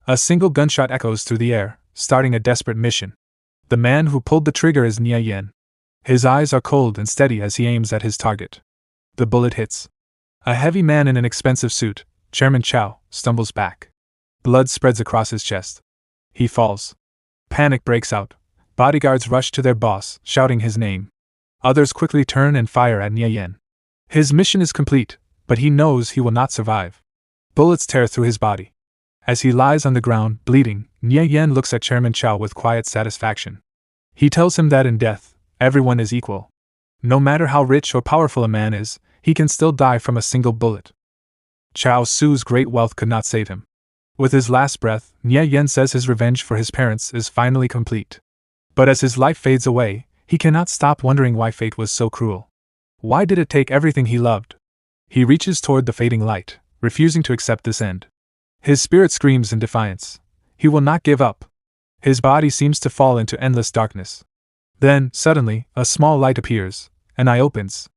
A single gunshot echoes through the air, starting a desperate mission. The man who pulled the trigger is Nie Yan. His eyes are cold and steady as he aims at his target. The bullet hits. A heavy man in an expensive suit, Chairman Cao, stumbles back. Blood spreads across his chest. He falls. Panic breaks out. Bodyguards rush to their boss, shouting his name. Others quickly turn and fire at Nie Yan. His mission is complete, but he knows he will not survive. Bullets tear through his body. As he lies on the ground, bleeding, Nie Yan looks at Chairman Cao with quiet satisfaction. He tells him that in death, everyone is equal. No matter how rich or powerful a man is, he can still die from a single bullet. Cao Xu's great wealth could not save him. With his last breath, Nie Yan says his revenge for his parents is finally complete. But as his life fades away, he cannot stop wondering why fate was so cruel. Why did it take everything he loved? He reaches toward the fading light, refusing to accept this end. His spirit screams in defiance. He will not give up. His body seems to fall into endless darkness. Then, suddenly, a small light appears. An eye opens.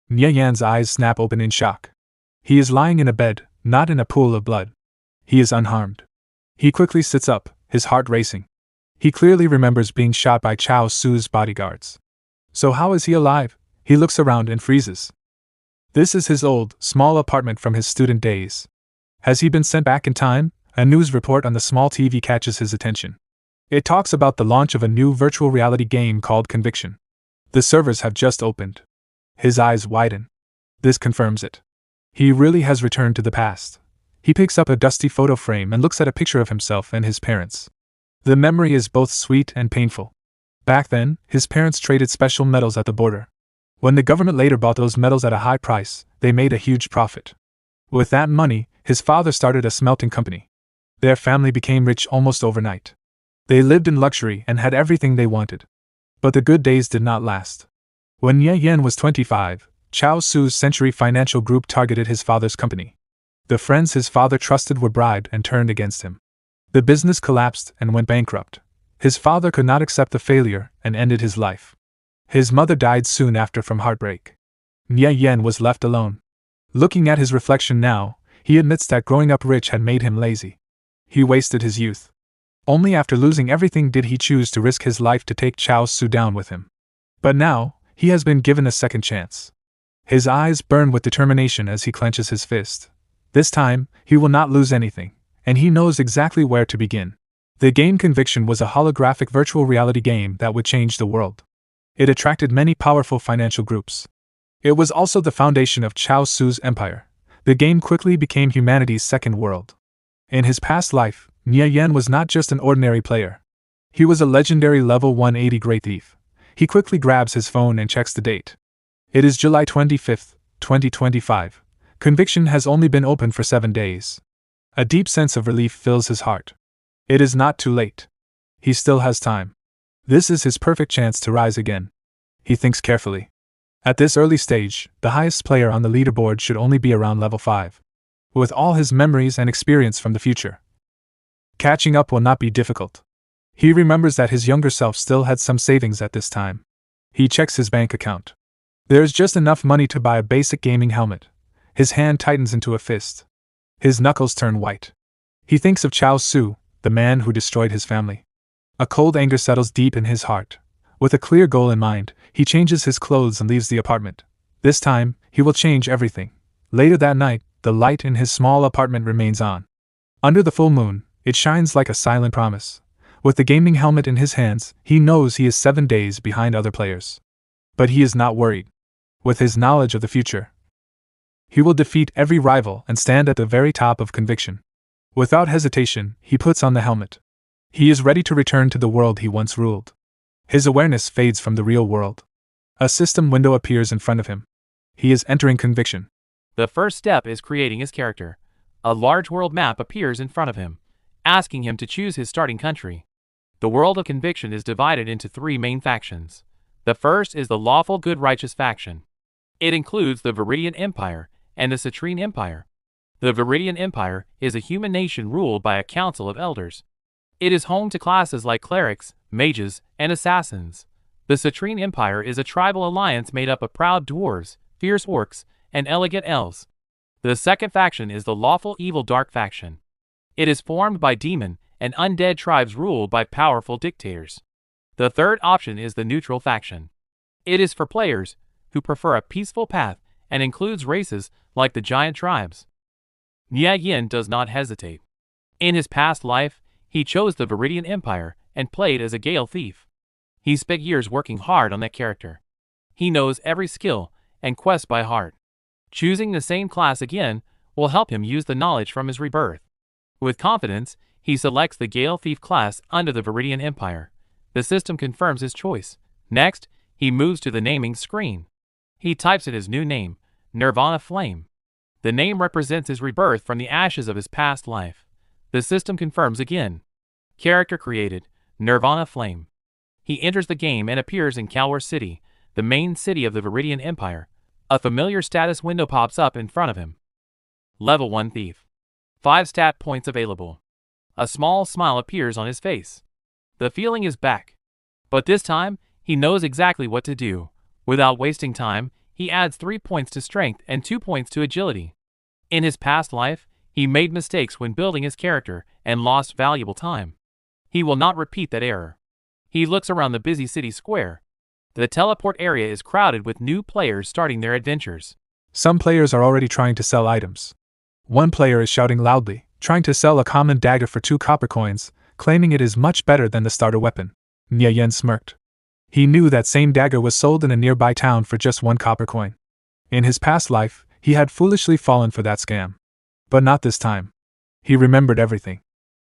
Nie Yan's eyes snap open in shock. He is lying in a bed, not in a pool of blood. He is unharmed. He quickly sits up, his heart racing. He clearly remembers being shot by Cao Xu's bodyguards. So how is he alive? He looks around and freezes. This is his old, small apartment from his student days. Has he been sent back in time? A news report on the small TV catches his attention. It talks about the launch of a new virtual reality game called Conviction. The servers have just opened. His eyes widen. This confirms it. He really has returned to the past. He picks up a dusty photo frame and looks at a picture of himself and his parents. The memory is both sweet and painful. Back then, his parents traded special metals at the border. When the government later bought those metals at a high price, they made a huge profit. With that money, his father started a smelting company. Their family became rich almost overnight. They lived in luxury and had everything they wanted. But the good days did not last. When Nie Yan was 25, Cao Xu's Century Financial Group targeted his father's company. The friends his father trusted were bribed and turned against him. The business collapsed and went bankrupt. His father could not accept the failure and ended his life. His mother died soon after from heartbreak. Nie Yan was left alone. Looking at his reflection now, he admits that growing up rich had made him lazy. He wasted his youth. Only after losing everything did he choose to risk his life to take Cao Xu down with him. But now, he has been given a second chance. His eyes burn with determination as he clenches his fist. This time, he will not lose anything, and he knows exactly where to begin. The game Conviction was a holographic virtual reality game that would change the world. It attracted many powerful financial groups. It was also the foundation of Cao Xu's empire. The game quickly became humanity's second world. In his past life, Nie Yan was not just an ordinary player. He was a legendary level 180 great thief. He quickly grabs his phone and checks the date. It is July 25, 2025. Conviction has only been open for 7 days. A deep sense of relief fills his heart. It is not too late. He still has time. This is his perfect chance to rise again. He thinks carefully. At this early stage, the highest player on the leaderboard should only be around level 5. With all his memories and experience from the future, catching up will not be difficult. He remembers that his younger self still had some savings at this time. He checks his bank account. There is just enough money to buy a basic gaming helmet. His hand tightens into a fist. His knuckles turn white. He thinks of Cao Xu, the man who destroyed his family. A cold anger settles deep in his heart. With a clear goal in mind, he changes his clothes and leaves the apartment. This time, he will change everything. Later that night, the light in his small apartment remains on. Under the full moon, it shines like a silent promise. With the gaming helmet in his hands, he knows he is 7 days behind other players. But he is not worried. With his knowledge of the future, he will defeat every rival and stand at the very top of Conviction. Without hesitation, he puts on the helmet. He is ready to return to the world he once ruled. His awareness fades from the real world. A system window appears in front of him. He is entering Conviction. The first step is creating his character. A large world map appears in front of him, asking him to choose his starting country. The world of Conviction is divided into 3 main factions. The first is the lawful good righteous faction. It includes the Viridian Empire and the Citrine Empire. The Viridian Empire is a human nation ruled by a council of elders. It is home to classes like clerics, mages, and assassins. The Citrine Empire is a tribal alliance made up of proud dwarves, fierce orcs, and elegant elves. The second faction is the lawful evil dark faction. It is formed by demon and undead tribes ruled by powerful dictators. The third option is the neutral faction. It is for players who prefer a peaceful path and includes races like the giant tribes. Nie Yan does not hesitate. In his past life, he chose the Viridian Empire and played as a Gale thief. He spent years working hard on that character. He knows every skill and quest by heart. Choosing the same class again will help him use the knowledge from his rebirth. With confidence, he selects the Gale Thief class under the Viridian Empire. The system confirms his choice. Next, he moves to the naming screen. He types in his new name, Nirvana Flame. The name represents his rebirth from the ashes of his past life. The system confirms again. Character created, Nirvana Flame. He enters the game and appears in Cao City, the main city of the Viridian Empire. A familiar status window pops up in front of him. Level 1 Thief. 5 stat points available. A small smile appears on his face. The feeling is back. But this time, he knows exactly what to do. Without wasting time, he adds 3 points to strength and 2 points to agility. In his past life, he made mistakes when building his character and lost valuable time. He will not repeat that error. He looks around the busy city square. The teleport area is crowded with new players starting their adventures. Some players are already trying to sell items. One player is shouting loudly, trying to sell a common dagger for 2 copper coins, claiming it is much better than the starter weapon. Nie Yan smirked. He knew that same dagger was sold in a nearby town for just 1 copper coin. In his past life, he had foolishly fallen for that scam. But not this time. He remembered everything.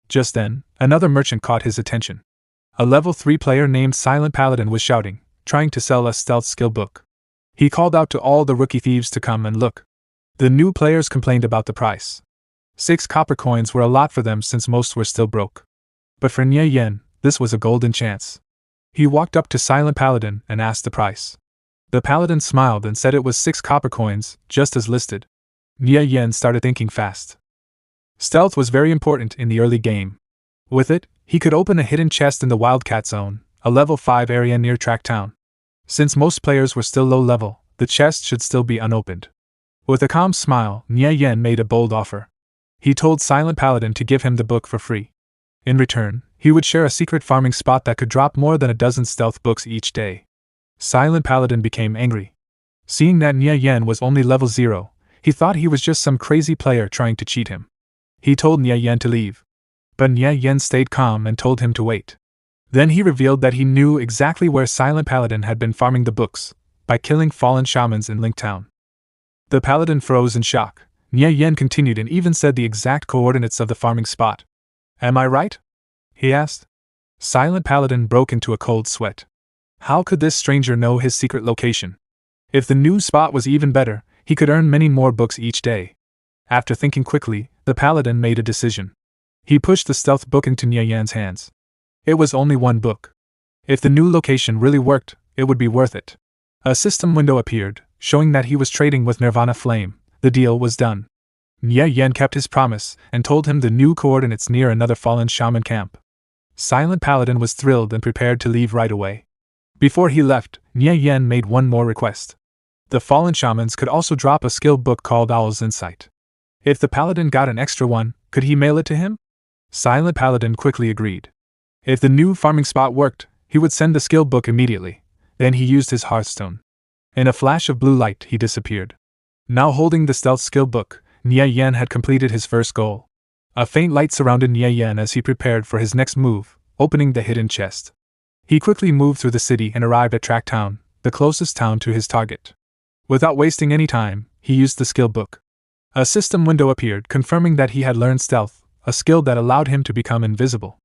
Just then, another merchant caught his attention. A level 3 player named Silent Paladin was shouting, trying to sell a stealth skill book. He called out to all the rookie thieves to come and look. The new players complained about the price. 6 copper coins were a lot for them since most were still broke. But for Nie Yan, this was a golden chance. He walked up to Silent Paladin and asked the price. The paladin smiled and said it was 6 copper coins, just as listed. Nie Yan started thinking fast. Stealth was very important in the early game. With it, he could open a hidden chest in the Wildcat Zone, a level 5 area near Tracktown. Since most players were still low level, the chest should still be unopened. With a calm smile, Nie Yan made a bold offer. He told Silent Paladin to give him the book for free. In return, he would share a secret farming spot that could drop more than a dozen stealth books each day. Silent Paladin became angry. Seeing that Nie Yan was only level 0, he thought he was just some crazy player trying to cheat him. He told Nie Yan to leave. But Nie Yan stayed calm and told him to wait. Then he revealed that he knew exactly where Silent Paladin had been farming the books, by killing fallen shamans in Linktown. The paladin froze in shock. Nie Yan continued and even said the exact coordinates of the farming spot. "Am I right?" he asked. Silent Paladin broke into a cold sweat. How could this stranger know his secret location? If the new spot was even better, he could earn many more books each day. After thinking quickly, the paladin made a decision. He pushed the stealth book into Nie Yan's hands. It was only 1 book. If the new location really worked, it would be worth it. A system window appeared, showing that he was trading with Nirvana Flame. The deal was done. Nie Yan kept his promise and told him the new coordinates near another fallen shaman camp. Silent Paladin was thrilled and prepared to leave right away. Before he left, Nie Yan made one more request. The fallen shamans could also drop a skill book called Owl's Insight. If the paladin got an extra one, could he mail it to him? Silent Paladin quickly agreed. If the new farming spot worked, he would send the skill book immediately. Then he used his hearthstone. In a flash of blue light, he disappeared. Now holding the stealth skill book, Nie Yan had completed his first goal. A faint light surrounded Nie Yan as he prepared for his next move, opening the hidden chest. He quickly moved through the city and arrived at Tracktown, the closest town to his target. Without wasting any time, he used the skill book. A system window appeared, confirming that he had learned stealth, a skill that allowed him to become invisible.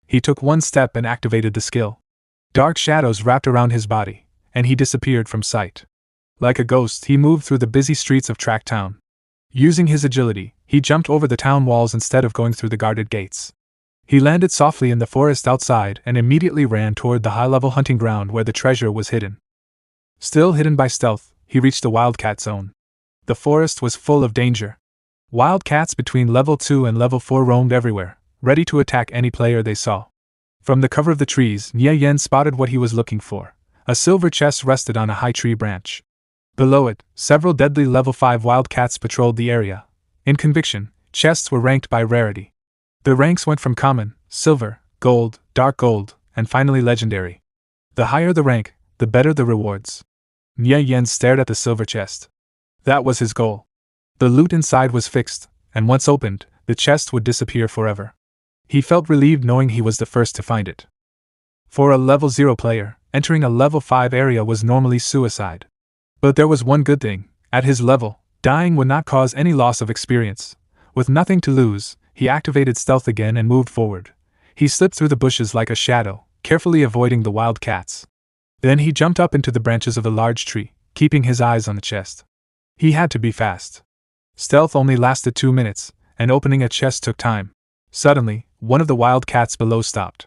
He took one step and activated the skill. Dark shadows wrapped around his body, and he disappeared from sight. Like a ghost, he moved through the busy streets of Tracktown. Using his agility, he jumped over the town walls instead of going through the guarded gates. He landed softly in the forest outside and immediately ran toward the high-level hunting ground where the treasure was hidden. Still hidden by stealth, he reached the Wildcat Zone. The forest was full of danger. Wildcats between level 2 and level 4 roamed everywhere, ready to attack any player they saw. From the cover of the trees, Nie Yan spotted what he was looking for. A silver chest rested on a high tree branch. Below it, several deadly level 5 wildcats patrolled the area. In conviction, chests were ranked by rarity. The ranks went from common, silver, gold, dark gold, and finally legendary. The higher the rank, the better the rewards. Nie Yan stared at the silver chest. That was his goal. The loot inside was fixed, and once opened, the chest would disappear forever. He felt relieved knowing he was the first to find it. For a level 0 player, entering a level 5 area was normally suicide. But there was one good thing: at his level, dying would not cause any loss of experience. With nothing to lose, he activated stealth again and moved forward. He slipped through the bushes like a shadow, carefully avoiding the wild cats. Then he jumped up into the branches of a large tree, keeping his eyes on the chest. He had to be fast. Stealth only lasted 2 minutes, and opening a chest took time. Suddenly, one of the wild cats below stopped.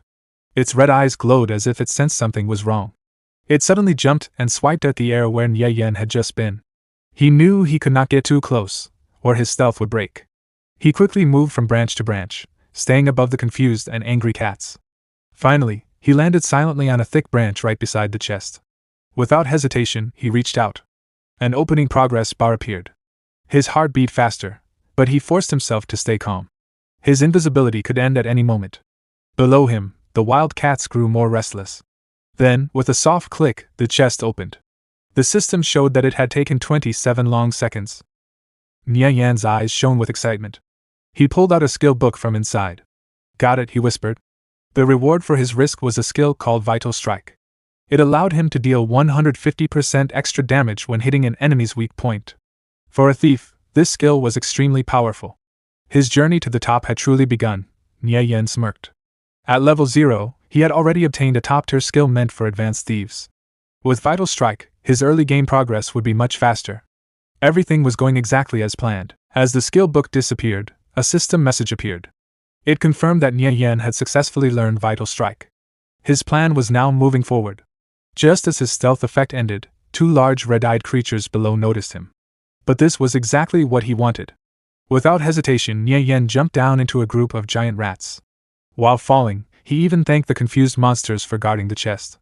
Its red eyes glowed as if it sensed something was wrong. It suddenly jumped and swiped at the air where Nie Yan had just been. He knew he could not get too close, or his stealth would break. He quickly moved from branch to branch, staying above the confused and angry cats. Finally, he landed silently on a thick branch right beside the chest. Without hesitation, he reached out. An opening progress bar appeared. His heart beat faster, but he forced himself to stay calm. His invisibility could end at any moment. Below him, the wild cats grew more restless. Then, with a soft click, the chest opened. The system showed that it had taken 27 long seconds. Nie Yan's eyes shone with excitement. He pulled out a skill book from inside. "Got it," he whispered. The reward for his risk was a skill called Vital Strike. It allowed him to deal 150% extra damage when hitting an enemy's weak point. For a thief, this skill was extremely powerful. His journey to the top had truly begun. Nie Yan smirked. At level 0, he had already obtained a top-tier skill meant for advanced thieves. With Vital Strike, his early game progress would be much faster. Everything was going exactly as planned. As the skill book disappeared, a system message appeared. It confirmed that Nie Yan had successfully learned Vital Strike. His plan was now moving forward. Just as his stealth effect ended, 2 large red-eyed creatures below noticed him. But this was exactly what he wanted. Without hesitation, Nie Yan jumped down into a group of giant rats. While falling, he even thanked the confused monsters for guarding the chest.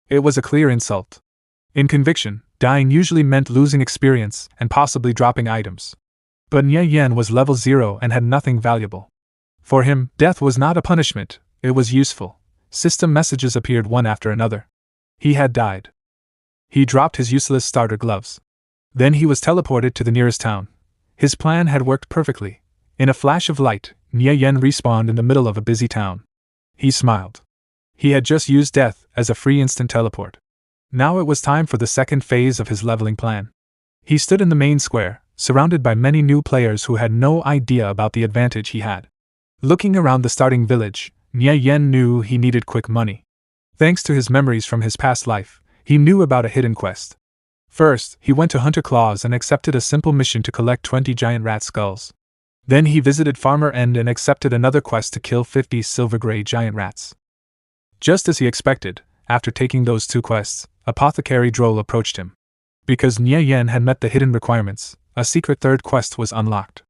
It was a clear insult. In Conviction, dying usually meant losing experience and possibly dropping items. But Nie Yan was level 0 and had nothing valuable. For him, death was not a punishment, it was useful. System messages appeared one after another. He had died. He dropped his useless starter gloves. Then he was teleported to the nearest town. His plan had worked perfectly. In a flash of light, Nie Yan respawned in the middle of a busy town. He smiled. He had just used death as a free instant teleport. Now it was time for the second phase of his leveling plan. He stood in the main square, surrounded by many new players who had no idea about the advantage he had. Looking around the starting village, Nie Yan knew he needed quick money. Thanks to his memories from his past life, he knew about a hidden quest. First, he went to Hunter Claws and accepted a simple mission to collect 20 giant rat skulls. Then he visited Farmer End and accepted another quest to kill 50 silver-gray giant rats. Just as he expected, after taking those 2 quests, Apothecary Droll approached him. Because Nie Yan had met the hidden requirements, a secret third quest was unlocked.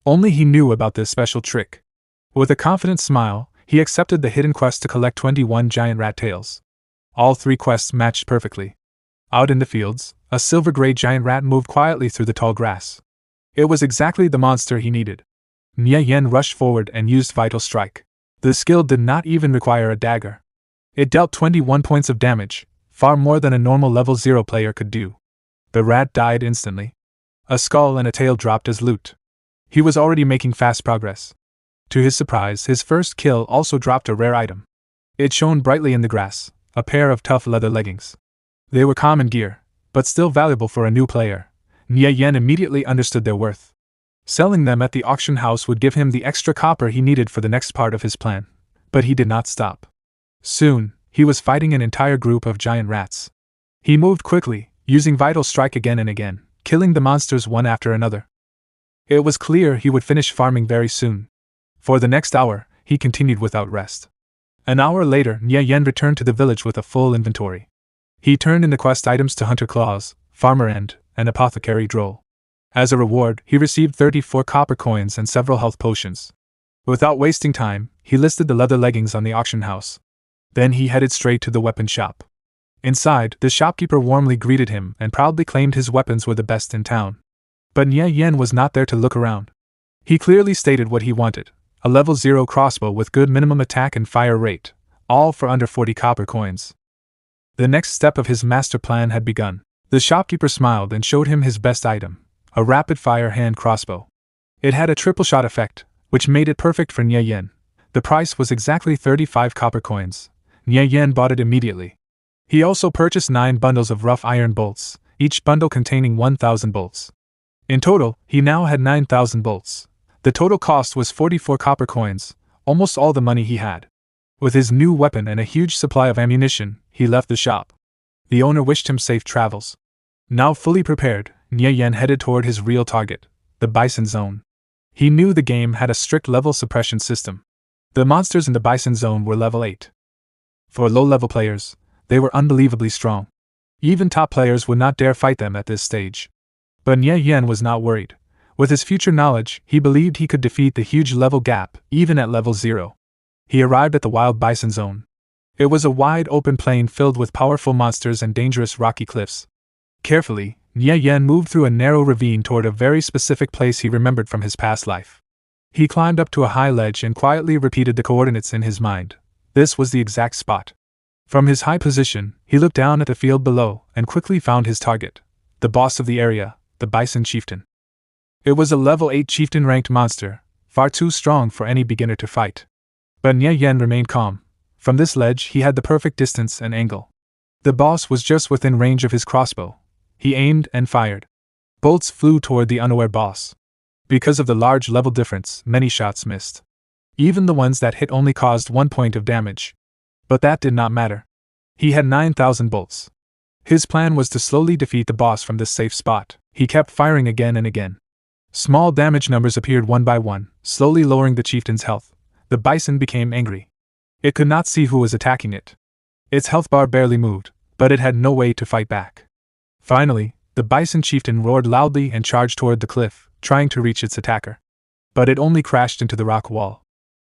Only he knew about this special trick. With a confident smile, he accepted the hidden quest to collect 21 giant rat tails. All 3 quests matched perfectly. Out in the fields, a silver-gray giant rat moved quietly through the tall grass. It was exactly the monster he needed. Nie Yan rushed forward and used Vital Strike. The skill did not even require a dagger. It dealt 21 points of damage, far more than a normal level 0 player could do. The rat died instantly. A skull and a tail dropped as loot. He was already making fast progress. To his surprise, his first kill also dropped a rare item. It shone brightly in the grass, a pair of tough leather leggings. They were common gear, but still valuable for a new player. Nie Yan immediately understood their worth. Selling them at the auction house would give him the extra copper he needed for the next part of his plan. But he did not stop. Soon, he was fighting an entire group of giant rats. He moved quickly, using Vital Strike again and again, killing the monsters one after another. It was clear he would finish farming very soon. For the next hour, he continued without rest. An hour later, Nie Yan returned to the village with a full inventory. He turned in the quest items to Hunter Claws, Farmer End, and Apothecary Droll. As a reward, he received 34 copper coins and several health potions. Without wasting time, he listed the leather leggings on the auction house. Then he headed straight to the weapon shop. Inside, the shopkeeper warmly greeted him and proudly claimed his weapons were the best in town. But Nie Yan was not there to look around. He clearly stated what he wanted: a level 0 crossbow with good minimum attack and fire rate, all for under 40 copper coins. The next step of his master plan had begun. The shopkeeper smiled and showed him his best item, a rapid-fire hand crossbow. It had a triple shot effect, which made it perfect for Nie Yan. The price was exactly 35 copper coins. Nie Yan bought it immediately. He also purchased 9 bundles of rough iron bolts, each bundle containing 1,000 bolts. In total, he now had 9,000 bolts. The total cost was 44 copper coins, almost all the money he had. With his new weapon and a huge supply of ammunition, he left the shop. The owner wished him safe travels. Now fully prepared, Nie Yan headed toward his real target, the Bison Zone. He knew the game had a strict level suppression system. The monsters in the Bison Zone were level 8. For low-level players, they were unbelievably strong. Even top players would not dare fight them at this stage. But Nie Yan was not worried. With his future knowledge, he believed he could defeat the huge level gap, even at level 0. He arrived at the Wild Bison Zone. It was a wide open plain filled with powerful monsters and dangerous rocky cliffs. Carefully, Nie Yan moved through a narrow ravine toward a very specific place he remembered from his past life. He climbed up to a high ledge and quietly repeated the coordinates in his mind. This was the exact spot. From his high position, he looked down at the field below and quickly found his target, the boss of the area, the Bison Chieftain. It was a level 8 chieftain-ranked monster, far too strong for any beginner to fight. But Nie Yan remained calm. From this ledge he had the perfect distance and angle. The boss was just within range of his crossbow. He aimed and fired. Bolts flew toward the unaware boss. Because of the large level difference, many shots missed. Even the ones that hit only caused 1 point of damage. But that did not matter. He had 9,000 bolts. His plan was to slowly defeat the boss from this safe spot. He kept firing again and again. Small damage numbers appeared one by one, slowly lowering the chieftain's health. The bison became angry. It could not see who was attacking it. Its health bar barely moved, but it had no way to fight back. Finally, the bison chieftain roared loudly and charged toward the cliff, trying to reach its attacker. But it only crashed into the rock wall.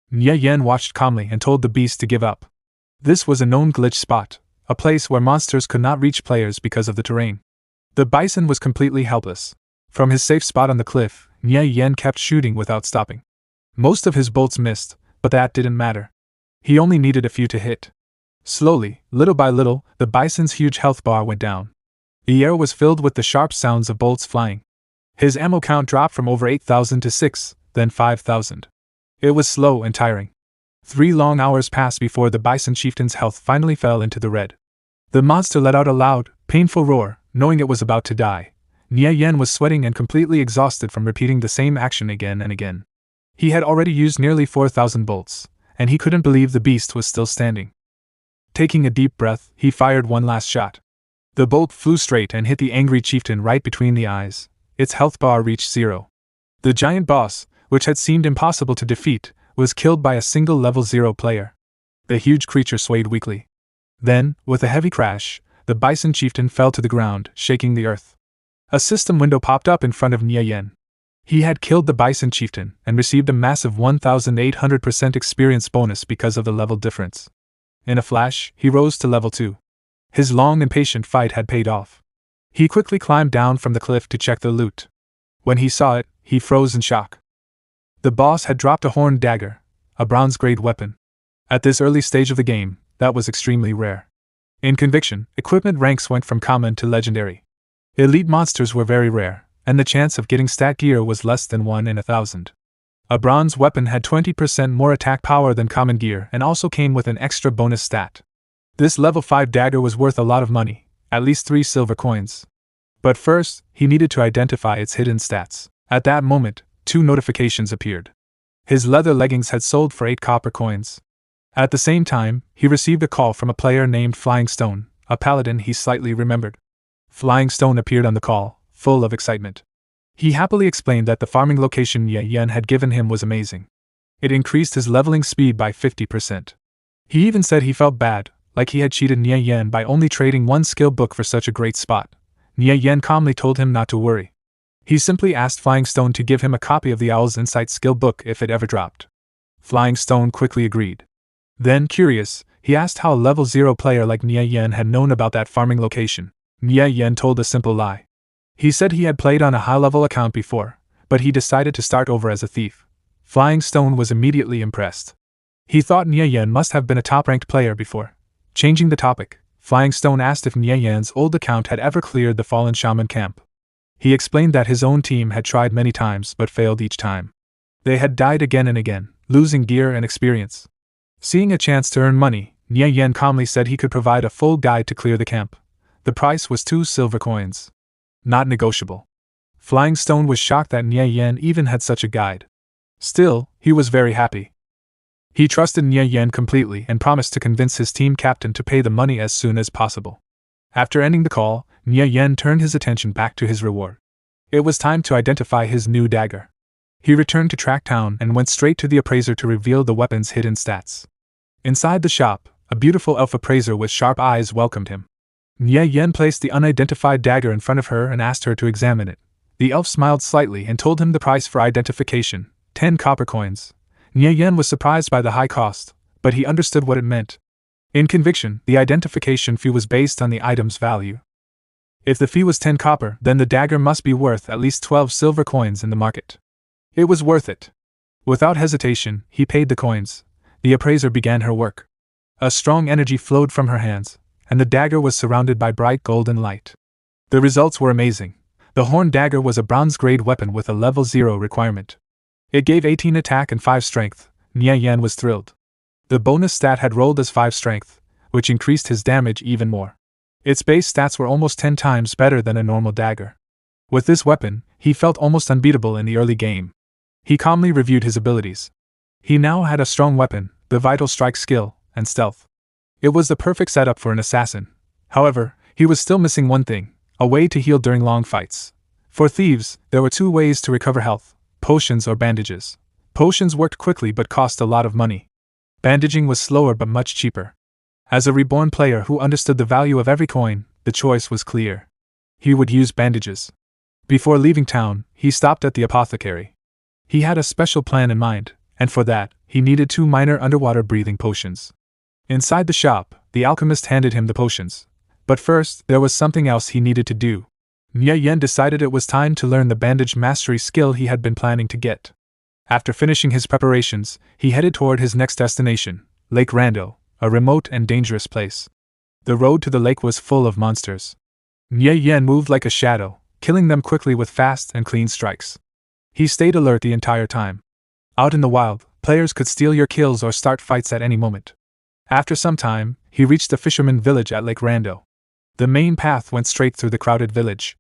Nie Yan watched calmly and told the beast to give up. This was a known glitch spot, a place where monsters could not reach players because of the terrain. The bison was completely helpless. From his safe spot on the cliff, Nie Yan kept shooting without stopping. Most of his bolts missed, but that didn't matter. He only needed a few to hit. Slowly, little by little, the bison's huge health bar went down. The air was filled with the sharp sounds of bolts flying. His ammo count dropped from over 8,000 to 6, then 5,000. It was slow and tiring. 3 long hours passed before the bison chieftain's health finally fell into the red. The monster let out a loud, painful roar, knowing it was about to die. Nie Yan was sweating and completely exhausted from repeating the same action again and again. He had already used nearly 4,000 bolts, and he couldn't believe the beast was still standing. Taking a deep breath, he fired one last shot. The bolt flew straight and hit the angry chieftain right between the eyes. Its health bar reached 0. The giant boss, which had seemed impossible to defeat, was killed by a single level 0 player. The huge creature swayed weakly. Then, with a heavy crash, the bison chieftain fell to the ground, shaking the earth. A system window popped up in front of Nie Yan. He had killed the bison chieftain and received a massive 1,800% experience bonus because of the level difference. In a flash, he rose to level 2. His long and patient fight had paid off. He quickly climbed down from the cliff to check the loot. When he saw it, he froze in shock. The boss had dropped a horned dagger, a bronze-grade weapon. At this early stage of the game, that was extremely rare. In Conviction, equipment ranks went from common to legendary. Elite monsters were very rare, and the chance of getting stat gear was less than 1 in 1,000. A bronze weapon had 20% more attack power than common gear and also came with an extra bonus stat. This level 5 dagger was worth a lot of money, at least 3 silver coins. But first, he needed to identify its hidden stats. At that moment, 2 notifications appeared. His leather leggings had sold for 8 copper coins. At the same time, he received a call from a player named Flying Stone, a paladin he slightly remembered. Flying Stone appeared on the call, full of excitement. He happily explained that the farming location Nie Yan had given him was amazing. It increased his leveling speed by 50%. He even said he felt bad, like he had cheated Nie Yan by only trading 1 skill book for such a great spot. Nie Yan calmly told him not to worry. He simply asked Flying Stone to give him a copy of the Owl's Insight skill book if it ever dropped. Flying Stone quickly agreed. Then, curious, he asked how a level 0 player like Nie Yan had known about that farming location. Nie Yan told a simple lie. He said he had played on a high-level account before, but he decided to start over as a thief. Flying Stone was immediately impressed. He thought Nie Yan must have been a top-ranked player before. Changing the topic, Flying Stone asked if Nie Yan's old account had ever cleared the fallen shaman camp. He explained that his own team had tried many times but failed each time. They had died again and again, losing gear and experience. Seeing a chance to earn money, Nie Yan calmly said he could provide a full guide to clear the camp. The price was 2 silver coins. Not negotiable. Flying Stone was shocked that Nie Yan even had such a guide. Still, he was very happy. He trusted Nie Yan completely and promised to convince his team captain to pay the money as soon as possible. After ending the call, Nie Yan turned his attention back to his reward. It was time to identify his new dagger. He returned to Track Town and went straight to the appraiser to reveal the weapon's hidden stats. Inside the shop, a beautiful elf appraiser with sharp eyes welcomed him. Nie Yan placed the unidentified dagger in front of her and asked her to examine it. The elf smiled slightly and told him the price for identification, 10 copper coins. Nie Yan was surprised by the high cost, but he understood what it meant. In conviction, the identification fee was based on the item's value. If the fee was 10 copper, then the dagger must be worth at least 12 silver coins in the market. It was worth it. Without hesitation, he paid the coins. The appraiser began her work. A strong energy flowed from her hands, and the dagger was surrounded by bright golden light. The results were amazing. The horn dagger was a bronze-grade weapon with a level 0 requirement. It gave 18 attack and 5 strength. Nie Yan was thrilled. The bonus stat had rolled as 5 strength, which increased his damage even more. Its base stats were almost 10 times better than a normal dagger. With this weapon, he felt almost unbeatable in the early game. He calmly reviewed his abilities. He now had a strong weapon, the vital strike skill, and stealth. It was the perfect setup for an assassin. However, he was still missing one thing, a way to heal during long fights. For thieves, there were 2 ways to recover health: potions or bandages. Potions worked quickly but cost a lot of money. Bandaging was slower but much cheaper. As a reborn player who understood the value of every coin, the choice was clear. He would use bandages. Before leaving town, he stopped at the apothecary. He had a special plan in mind, and for that, he needed 2 minor underwater breathing potions. Inside the shop, the alchemist handed him the potions. But first, there was something else he needed to do. Nie Yan decided it was time to learn the bandage mastery skill he had been planning to get. After finishing his preparations, he headed toward his next destination, Lake Rando, a remote and dangerous place. The road to the lake was full of monsters. Nie Yan moved like a shadow, killing them quickly with fast and clean strikes. He stayed alert the entire time. Out in the wild, players could steal your kills or start fights at any moment. After some time, he reached the fisherman village at Lake Rando. The main path went straight through the crowded village.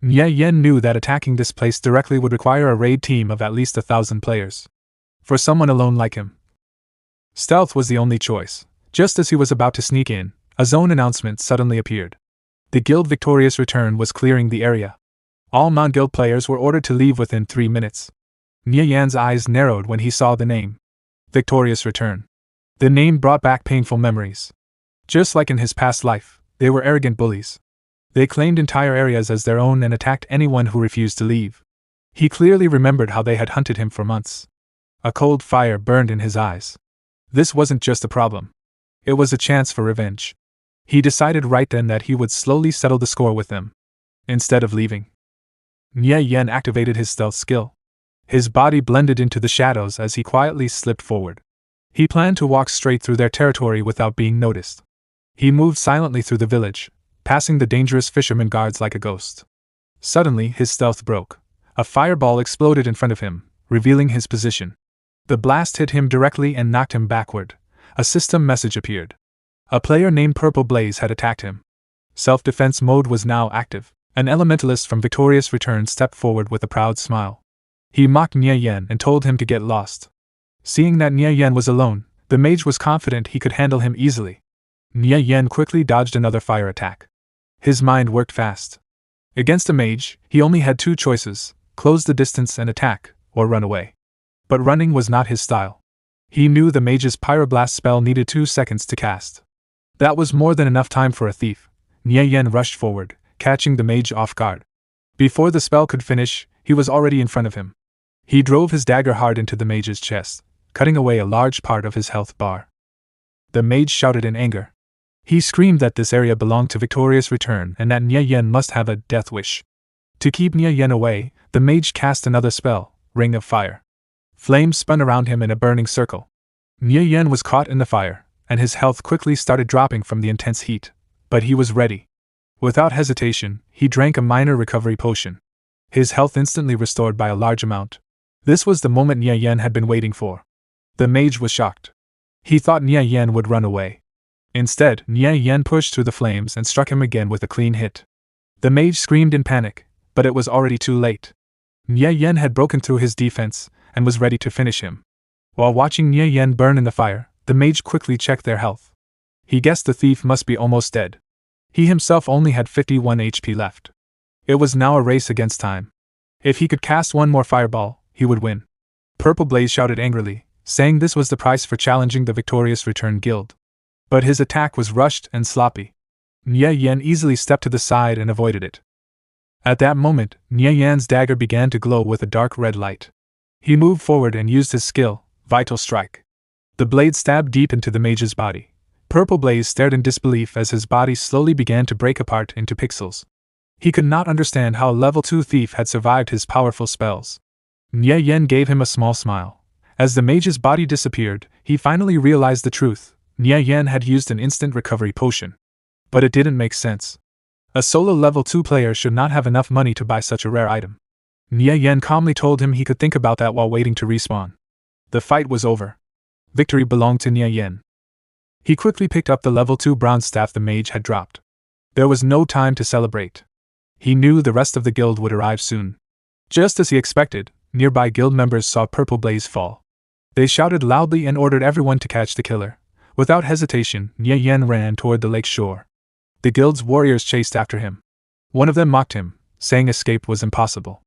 Nie Yan knew that attacking this place directly would require a raid team of at least 1,000 players. For someone alone like him, stealth was the only choice. Just as he was about to sneak in, a zone announcement suddenly appeared. The guild Victorious Return was clearing the area. All non-guild players were ordered to leave within 3 minutes. Nie Yan's eyes narrowed when he saw the name. Victorious Return. The name brought back painful memories. Just like in his past life, they were arrogant bullies. They claimed entire areas as their own and attacked anyone who refused to leave. He clearly remembered how they had hunted him for months. A cold fire burned in his eyes. This wasn't just a problem. It was a chance for revenge. He decided right then that he would slowly settle the score with them. Instead of leaving, Nie Yan activated his stealth skill. His body blended into the shadows as he quietly slipped forward. He planned to walk straight through their territory without being noticed. He moved silently through the village, passing the dangerous fisherman guards like a ghost. Suddenly, his stealth broke. A fireball exploded in front of him, revealing his position. The blast hit him directly and knocked him backward. A system message appeared. A player named Purple Blaze had attacked him. Self-defense mode was now active. An elementalist from Victorious Return stepped forward with a proud smile. He mocked Nie Yan and told him to get lost. Seeing that Nie Yan was alone, the mage was confident he could handle him easily. Nie Yan quickly dodged another fire attack. His mind worked fast. Against a mage, he only had 2 choices: close the distance and attack, or run away. But running was not his style. He knew the mage's pyroblast spell needed 2 seconds to cast. That was more than enough time for a thief. Nie Yan rushed forward, catching the mage off guard. Before the spell could finish, he was already in front of him. He drove his dagger hard into the mage's chest, cutting away a large part of his health bar. The mage shouted in anger. He screamed that this area belonged to Victorious Return and that Nie Yan must have a death wish. To keep Nie Yan away, the mage cast another spell, Ring of Fire. Flames spun around him in a burning circle. Nie Yan was caught in the fire, and his health quickly started dropping from the intense heat. But he was ready. Without hesitation, he drank a minor recovery potion. His health instantly restored by a large amount. This was the moment Nie Yan had been waiting for. The mage was shocked. He thought Nie Yan would run away. Instead, Nie Yan pushed through the flames and struck him again with a clean hit. The mage screamed in panic, but it was already too late. Nie Yan had broken through his defense and was ready to finish him. While watching Nie Yan burn in the fire, the mage quickly checked their health. He guessed the thief must be almost dead. He himself only had 51 HP left. It was now a race against time. If he could cast one more fireball, he would win. Purple Blaze shouted angrily, saying this was the price for challenging the victorious Return Guild. But his attack was rushed and sloppy. Nie Yan easily stepped to the side and avoided it. At that moment, Nie Yan's dagger began to glow with a dark red light. He moved forward and used his skill, Vital Strike. The blade stabbed deep into the mage's body. Purple Blaze stared in disbelief as his body slowly began to break apart into pixels. He could not understand how a level 2 thief had survived his powerful spells. Nie Yan gave him a small smile. As the mage's body disappeared, he finally realized the truth. Nie Yan had used an instant recovery potion. But it didn't make sense. A solo level 2 player should not have enough money to buy such a rare item. Nie Yan calmly told him he could think about that while waiting to respawn. The fight was over. Victory belonged to Nie Yan. He quickly picked up the level 2 bronze staff the mage had dropped. There was no time to celebrate. He knew the rest of the guild would arrive soon. Just as he expected, nearby guild members saw Purple Blaze fall. They shouted loudly and ordered everyone to catch the killer. Without hesitation, Nie Yan ran toward the lake shore. The guild's warriors chased after him. One of them mocked him, saying escape was impossible.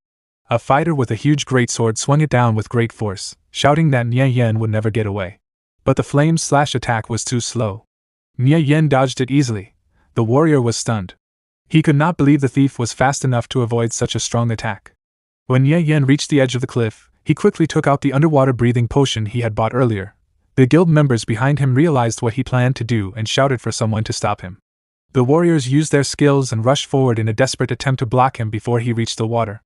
A fighter with a huge greatsword swung it down with great force, shouting that Nie Yan would never get away. But the flame slash attack was too slow. Nie Yan dodged it easily. The warrior was stunned. He could not believe the thief was fast enough to avoid such a strong attack. When Nie Yan reached the edge of the cliff, he quickly took out the underwater breathing potion he had bought earlier. The guild members behind him realized what he planned to do and shouted for someone to stop him. The warriors used their skills and rushed forward in a desperate attempt to block him before he reached the water.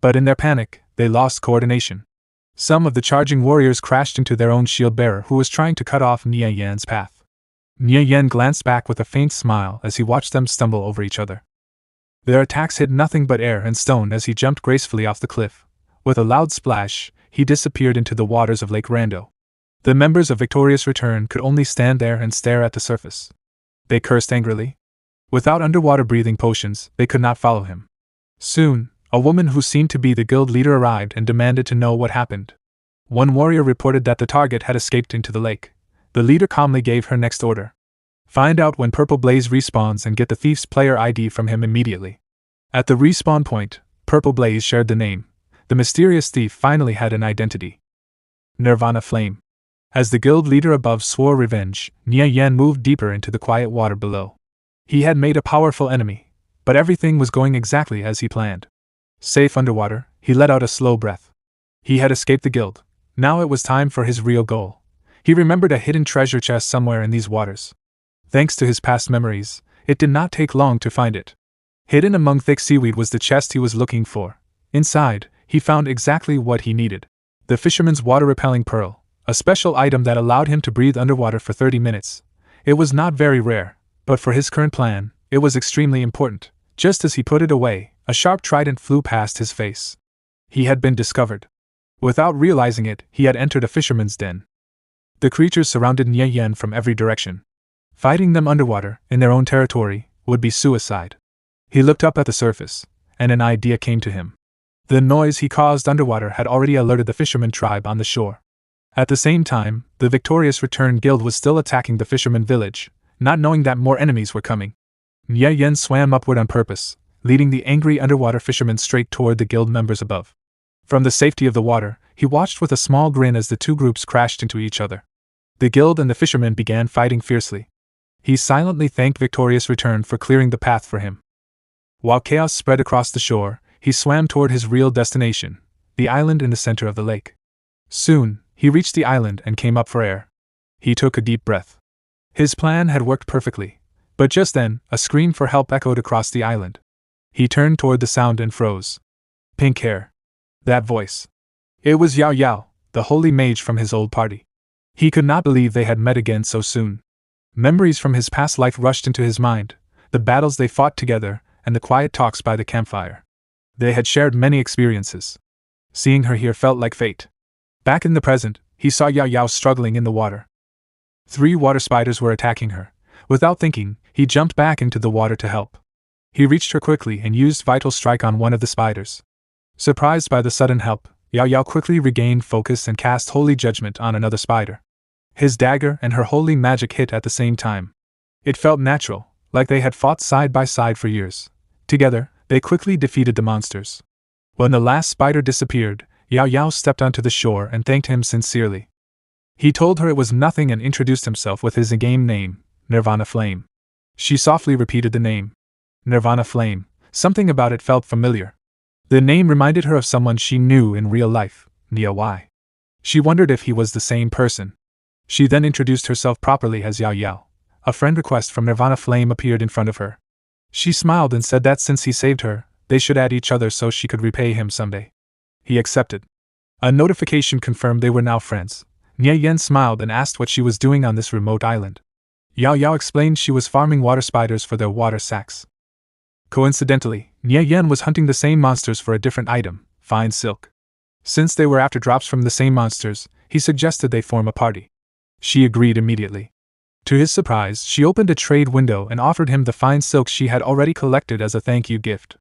But in their panic, they lost coordination. Some of the charging warriors crashed into their own shield bearer who was trying to cut off Nie Yan's path. Nie Yan glanced back with a faint smile as he watched them stumble over each other. Their attacks hit nothing but air and stone as he jumped gracefully off the cliff. With a loud splash, he disappeared into the waters of Lake Rando. The members of Victorious Return could only stand there and stare at the surface. They cursed angrily. Without underwater breathing potions, they could not follow him. Soon, a woman who seemed to be the guild leader arrived and demanded to know what happened. One warrior reported that the target had escaped into the lake. The leader calmly gave her next order. Find out when Purple Blaze respawns and get the thief's player ID from him immediately. At the respawn point, Purple Blaze shared the name. The mysterious thief finally had an identity. Nirvana Flame. As the guild leader above swore revenge, Nie Yan moved deeper into the quiet water below. He had made a powerful enemy, but everything was going exactly as he planned. Safe underwater, he let out a slow breath. He had escaped the guild. Now it was time for his real goal. He remembered a hidden treasure chest somewhere in these waters. Thanks to his past memories, it did not take long to find it. Hidden among thick seaweed was the chest he was looking for. Inside, he found exactly what he needed. The fisherman's water-repelling pearl, a special item that allowed him to breathe underwater for 30 minutes. It was not very rare, but for his current plan, it was extremely important. Just as he put it away, a sharp trident flew past his face. He had been discovered. Without realizing it, he had entered a fisherman's den. The creatures surrounded Nie Yan from every direction. Fighting them underwater, in their own territory, would be suicide. He looked up at the surface, and an idea came to him. The noise he caused underwater had already alerted the fisherman tribe on the shore. At the same time, the Victorious Return Guild was still attacking the fisherman village, not knowing that more enemies were coming. Nie Yan swam upward on purpose, leading the angry underwater fishermen straight toward the guild members above. From the safety of the water, he watched with a small grin as the two groups crashed into each other. The guild and the fishermen began fighting fiercely. He silently thanked Victorious Return for clearing the path for him. While chaos spread across the shore, he swam toward his real destination, the island in the center of the lake. Soon, he reached the island and came up for air. He took a deep breath. His plan had worked perfectly, but just then, a scream for help echoed across the island. He turned toward the sound and froze. Pink hair. That voice. It was Yao Yao, the the holy mage from his old party. He could not believe they had met again so soon. Memories from his past life rushed into his mind, the battles they fought together, and the quiet talks by the campfire. They had shared many experiences. Seeing her here felt like fate. Back in the present, he saw Yao Yao struggling in the water. 3 water spiders were attacking her. Without thinking, he jumped back into the water to help. He reached her quickly and used Vital Strike on one of the spiders. Surprised by the sudden help, Yao Yao quickly regained focus and cast Holy Judgment on another spider. His dagger and her holy magic hit at the same time. It felt natural, like they had fought side by side for years. Together, they quickly defeated the monsters. When the last spider disappeared, Yao Yao stepped onto the shore and thanked him sincerely. He told her it was nothing and introduced himself with his in-game name, Nirvana Flame. She softly repeated the name. Nirvana Flame. Something about it felt familiar. The name reminded her of someone she knew in real life, Nie Yan. She wondered if he was the same person. She then introduced herself properly as Yao Yao. A friend request from Nirvana Flame appeared in front of her. She smiled and said that since he saved her, they should add each other so she could repay him someday. He accepted. A notification confirmed they were now friends. Nie Yan smiled and asked what she was doing on this remote island. Yao Yao explained she was farming water spiders for their water sacks. Coincidentally, Nie Yan was hunting the same monsters for a different item, fine silk. Since they were after drops from the same monsters, he suggested they form a party. She agreed immediately. To his surprise, she opened a trade window and offered him the fine silk she had already collected as a thank you gift.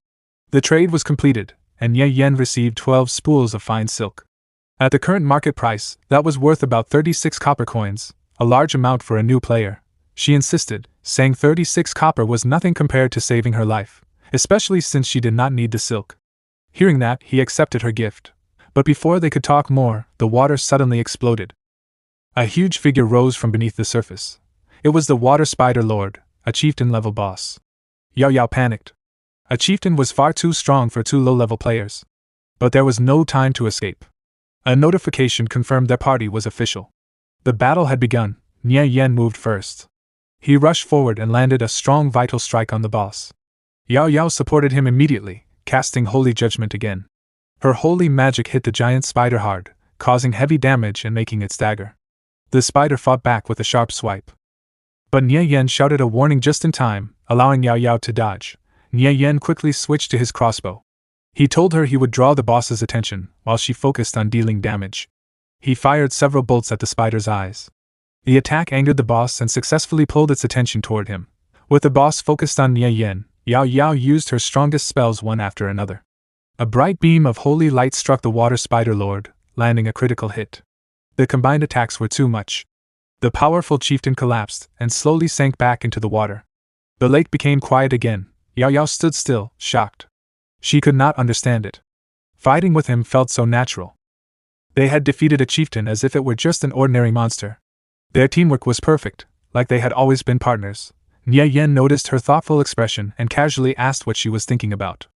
The trade was completed, and Nie Yan received 12 spools of fine silk. At the current market price, that was worth about 36 copper coins, a large amount for a new player. She insisted, saying 36 copper was nothing compared to saving her life, especially since she did not need the silk. Hearing that, he accepted her gift. But before they could talk more, the water suddenly exploded. A huge figure rose from beneath the surface. It was the Water Spider Lord, a chieftain-level boss. Yao Yao panicked. A chieftain was far too strong for 2 low-level players. But there was no time to escape. A notification confirmed their party was official. The battle had begun. Nie Yan moved first. He rushed forward and landed a strong Vital Strike on the boss. Yao Yao supported him immediately, casting Holy Judgment again. Her holy magic hit the giant spider hard, causing heavy damage and making it stagger. The spider fought back with a sharp swipe. But Nie Yan shouted a warning just in time, allowing Yao Yao to dodge. Nie Yan quickly switched to his crossbow. He told her he would draw the boss's attention, while she focused on dealing damage. He fired several bolts at the spider's eyes. The attack angered the boss and successfully pulled its attention toward him. With the boss focused on Nie Yan, Yao Yao used her strongest spells one after another. A bright beam of holy light struck the Water Spider Lord, landing a critical hit. The combined attacks were too much. The powerful chieftain collapsed and slowly sank back into the water. The lake became quiet again. Yao Yao stood still, shocked. She could not understand it. Fighting with him felt so natural. They had defeated a chieftain as if it were just an ordinary monster. Their teamwork was perfect, like they had always been partners. Nie Yan noticed her thoughtful expression and casually asked what she was thinking about.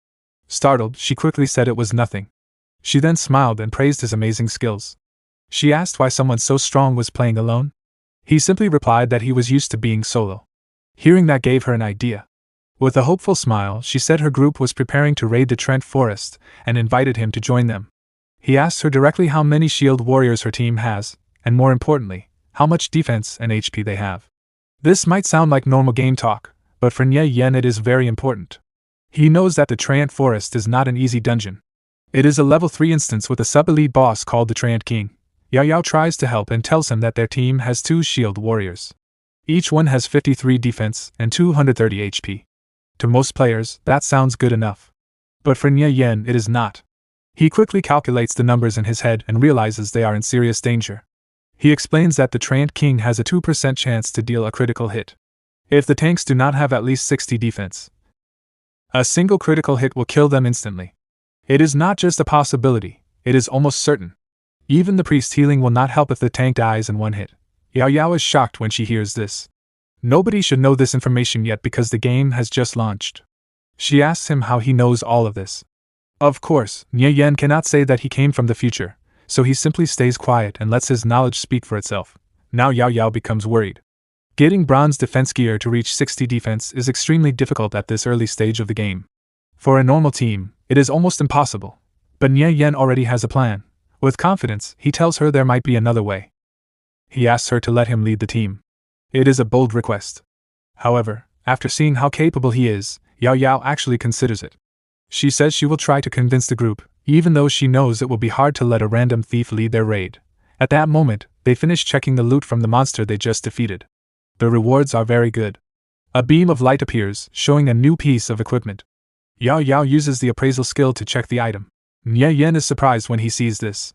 Startled, she quickly said it was nothing. She then smiled and praised his amazing skills. She asked why someone so strong was playing alone. He simply replied that he was used to being solo. Hearing that gave her an idea. With a hopeful smile, she said her group was preparing to raid the Trent Forest, and invited him to join them. He asked her directly how many shield warriors her team has, and more importantly, how much defense and HP they have. This might sound like normal game talk, but for Nie Yan it is very important. He knows that the Trent Forest is not an easy dungeon. It is a level 3 instance with a sub-elite boss called the Trent King. Yao Yao tries to help and tells him that their team has 2 shield warriors. Each one has 53 defense and 230 HP. To most players, that sounds good enough. But for Nie Yan it is not. He quickly calculates the numbers in his head and realizes they are in serious danger. He explains that the Trent King has a 2% chance to deal a critical hit. If the tanks do not have at least 60 defense, a single critical hit will kill them instantly. It is not just a possibility, it is almost certain. Even the priest healing will not help if the tank dies in one hit. Yao Yao is shocked when she hears this. Nobody should know this information yet because the game has just launched. She asks him how he knows all of this. Of course, Nie Yan cannot say that he came from the future, so he simply stays quiet and lets his knowledge speak for itself. Now Yao Yao becomes worried. Getting bronze defense gear to reach 60 defense is extremely difficult at this early stage of the game. For a normal team, it is almost impossible. But Nie Yan already has a plan. With confidence, he tells her there might be another way. He asks her to let him lead the team. It is a bold request. However, after seeing how capable he is, Yao Yao actually considers it. She says she will try to convince the group, even though she knows it will be hard to let a random thief lead their raid. At that moment, they finish checking the loot from the monster they just defeated. The rewards are very good. A beam of light appears, showing a new piece of equipment. Yao Yao uses the appraisal skill to check the item. Nie Yan is surprised when he sees this.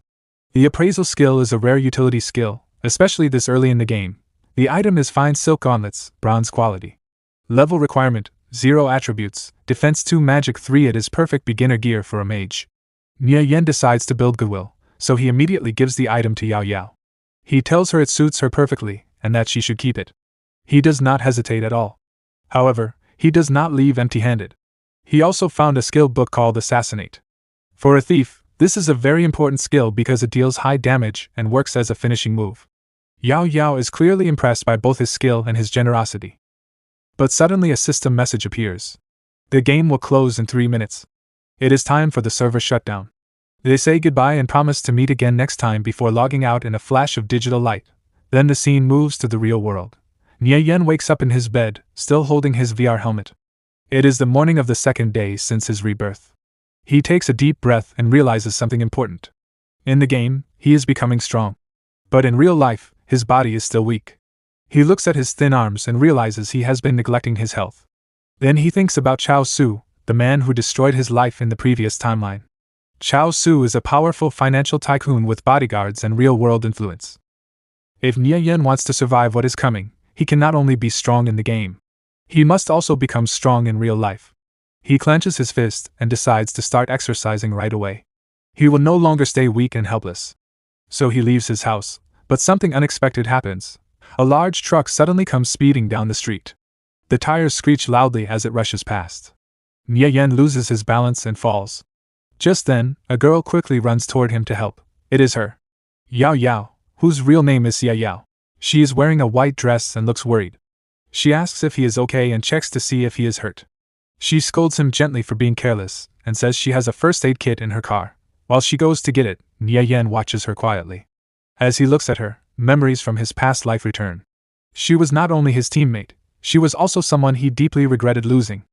The appraisal skill is a rare utility skill, especially this early in the game. The item is fine silk gauntlets, bronze quality. Level requirement, 0 attributes, defense 2 magic 3. It is perfect beginner gear for a mage. Nie Yan decides to build goodwill, so he immediately gives the item to Yao Yao. He tells her it suits her perfectly, and that she should keep it. He does not hesitate at all. However, he does not leave empty-handed. He also found a skill book called Assassinate. For a thief, this is a very important skill because it deals high damage and works as a finishing move. Yao Yao is clearly impressed by both his skill and his generosity. But suddenly a system message appears. The game will close in 3 minutes. It is time for the server shutdown. They say goodbye and promise to meet again next time before logging out in a flash of digital light. Then the scene moves to the real world. Nie Yan wakes up in his bed, still holding his VR helmet. It is the morning of the second day since his rebirth. He takes a deep breath and realizes something important. In the game, he is becoming strong. But in real life, his body is still weak. He looks at his thin arms and realizes he has been neglecting his health. Then he thinks about Cao Xu, the man who destroyed his life in the previous timeline. Cao Xu is a powerful financial tycoon with bodyguards and real-world influence. If Nie Yan wants to survive what is coming, he can not only be strong in the game. He must also become strong in real life. He clenches his fist and decides to start exercising right away. He will no longer stay weak and helpless. So he leaves his house, but something unexpected happens. A large truck suddenly comes speeding down the street. The tires screech loudly as it rushes past. Nie Yan loses his balance and falls. Just then, a girl quickly runs toward him to help. It is her. Yao Yao, whose real name is Yao Yao. She is wearing a white dress and looks worried. She asks if he is okay and checks to see if he is hurt. She scolds him gently for being careless and says she has a first aid kit in her car. While she goes to get it, Nie Yan watches her quietly. As he looks at her, memories from his past life return. She was not only his teammate, she was also someone he deeply regretted losing.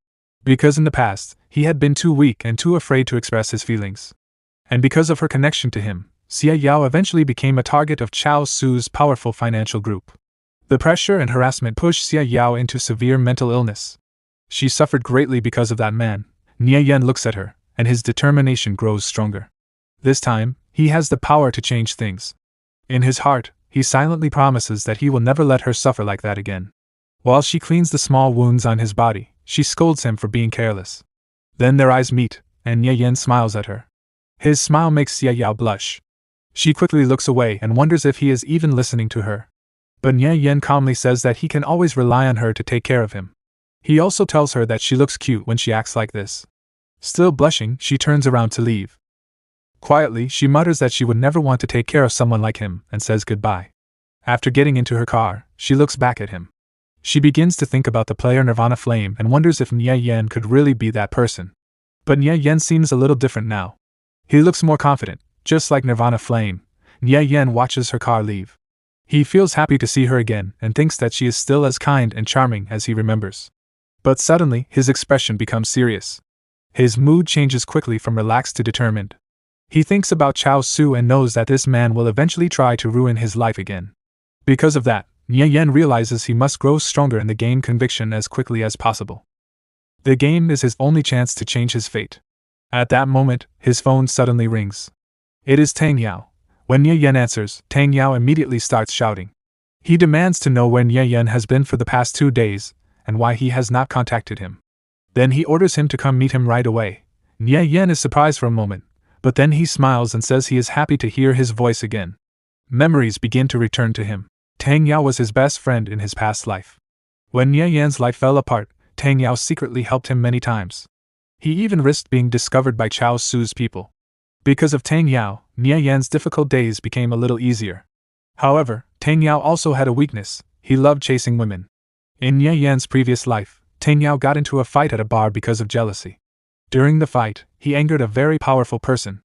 Because in the past, he had been too weak and too afraid to express his feelings. And because of her connection to him, Xia Yao eventually became a target of Cao Xu's powerful financial group. The pressure and harassment pushed Xia Yao into severe mental illness. She suffered greatly because of that man. Nie Yan looks at her, and his determination grows stronger. This time, he has the power to change things. In his heart, he silently promises that he will never let her suffer like that again. While she cleans the small wounds on his body, she scolds him for being careless. Then their eyes meet, and Nie Yan smiles at her. His smile makes Xia Yao blush. She quickly looks away and wonders if he is even listening to her. But Nie Yan calmly says that he can always rely on her to take care of him. He also tells her that she looks cute when she acts like this. Still blushing, she turns around to leave. Quietly, she mutters that she would never want to take care of someone like him and says goodbye. After getting into her car, she looks back at him. She begins to think about the player Nirvana Flame and wonders if Nie Yan could really be that person. But Nie Yan seems a little different now. He looks more confident, just like Nirvana Flame. Nie Yan watches her car leave. He feels happy to see her again and thinks that she is still as kind and charming as he remembers. But suddenly, his expression becomes serious. His mood changes quickly from relaxed to determined. He thinks about Cao Xu and knows that this man will eventually try to ruin his life again. Because of that, Nie Yan realizes he must grow stronger in the game conviction as quickly as possible. The game is his only chance to change his fate. At that moment, his phone suddenly rings. It is Tang Yao. When Nie Yan answers, Tang Yao immediately starts shouting. He demands to know where Nie Yan has been for the past 2 days, and why he has not contacted him. Then he orders him to come meet him right away. Nie Yan is surprised for a moment, but then he smiles and says he is happy to hear his voice again. Memories begin to return to him. Tang Yao was his best friend in his past life. When Nie Yan's life fell apart, Tang Yao secretly helped him many times. He even risked being discovered by Cao Xu's people. Because of Tang Yao, Nie Yan's difficult days became a little easier. However, Tang Yao also had a weakness: he loved chasing women. In Nie Yan's previous life, Tang Yao got into a fight at a bar because of jealousy. During the fight, he angered a very powerful person.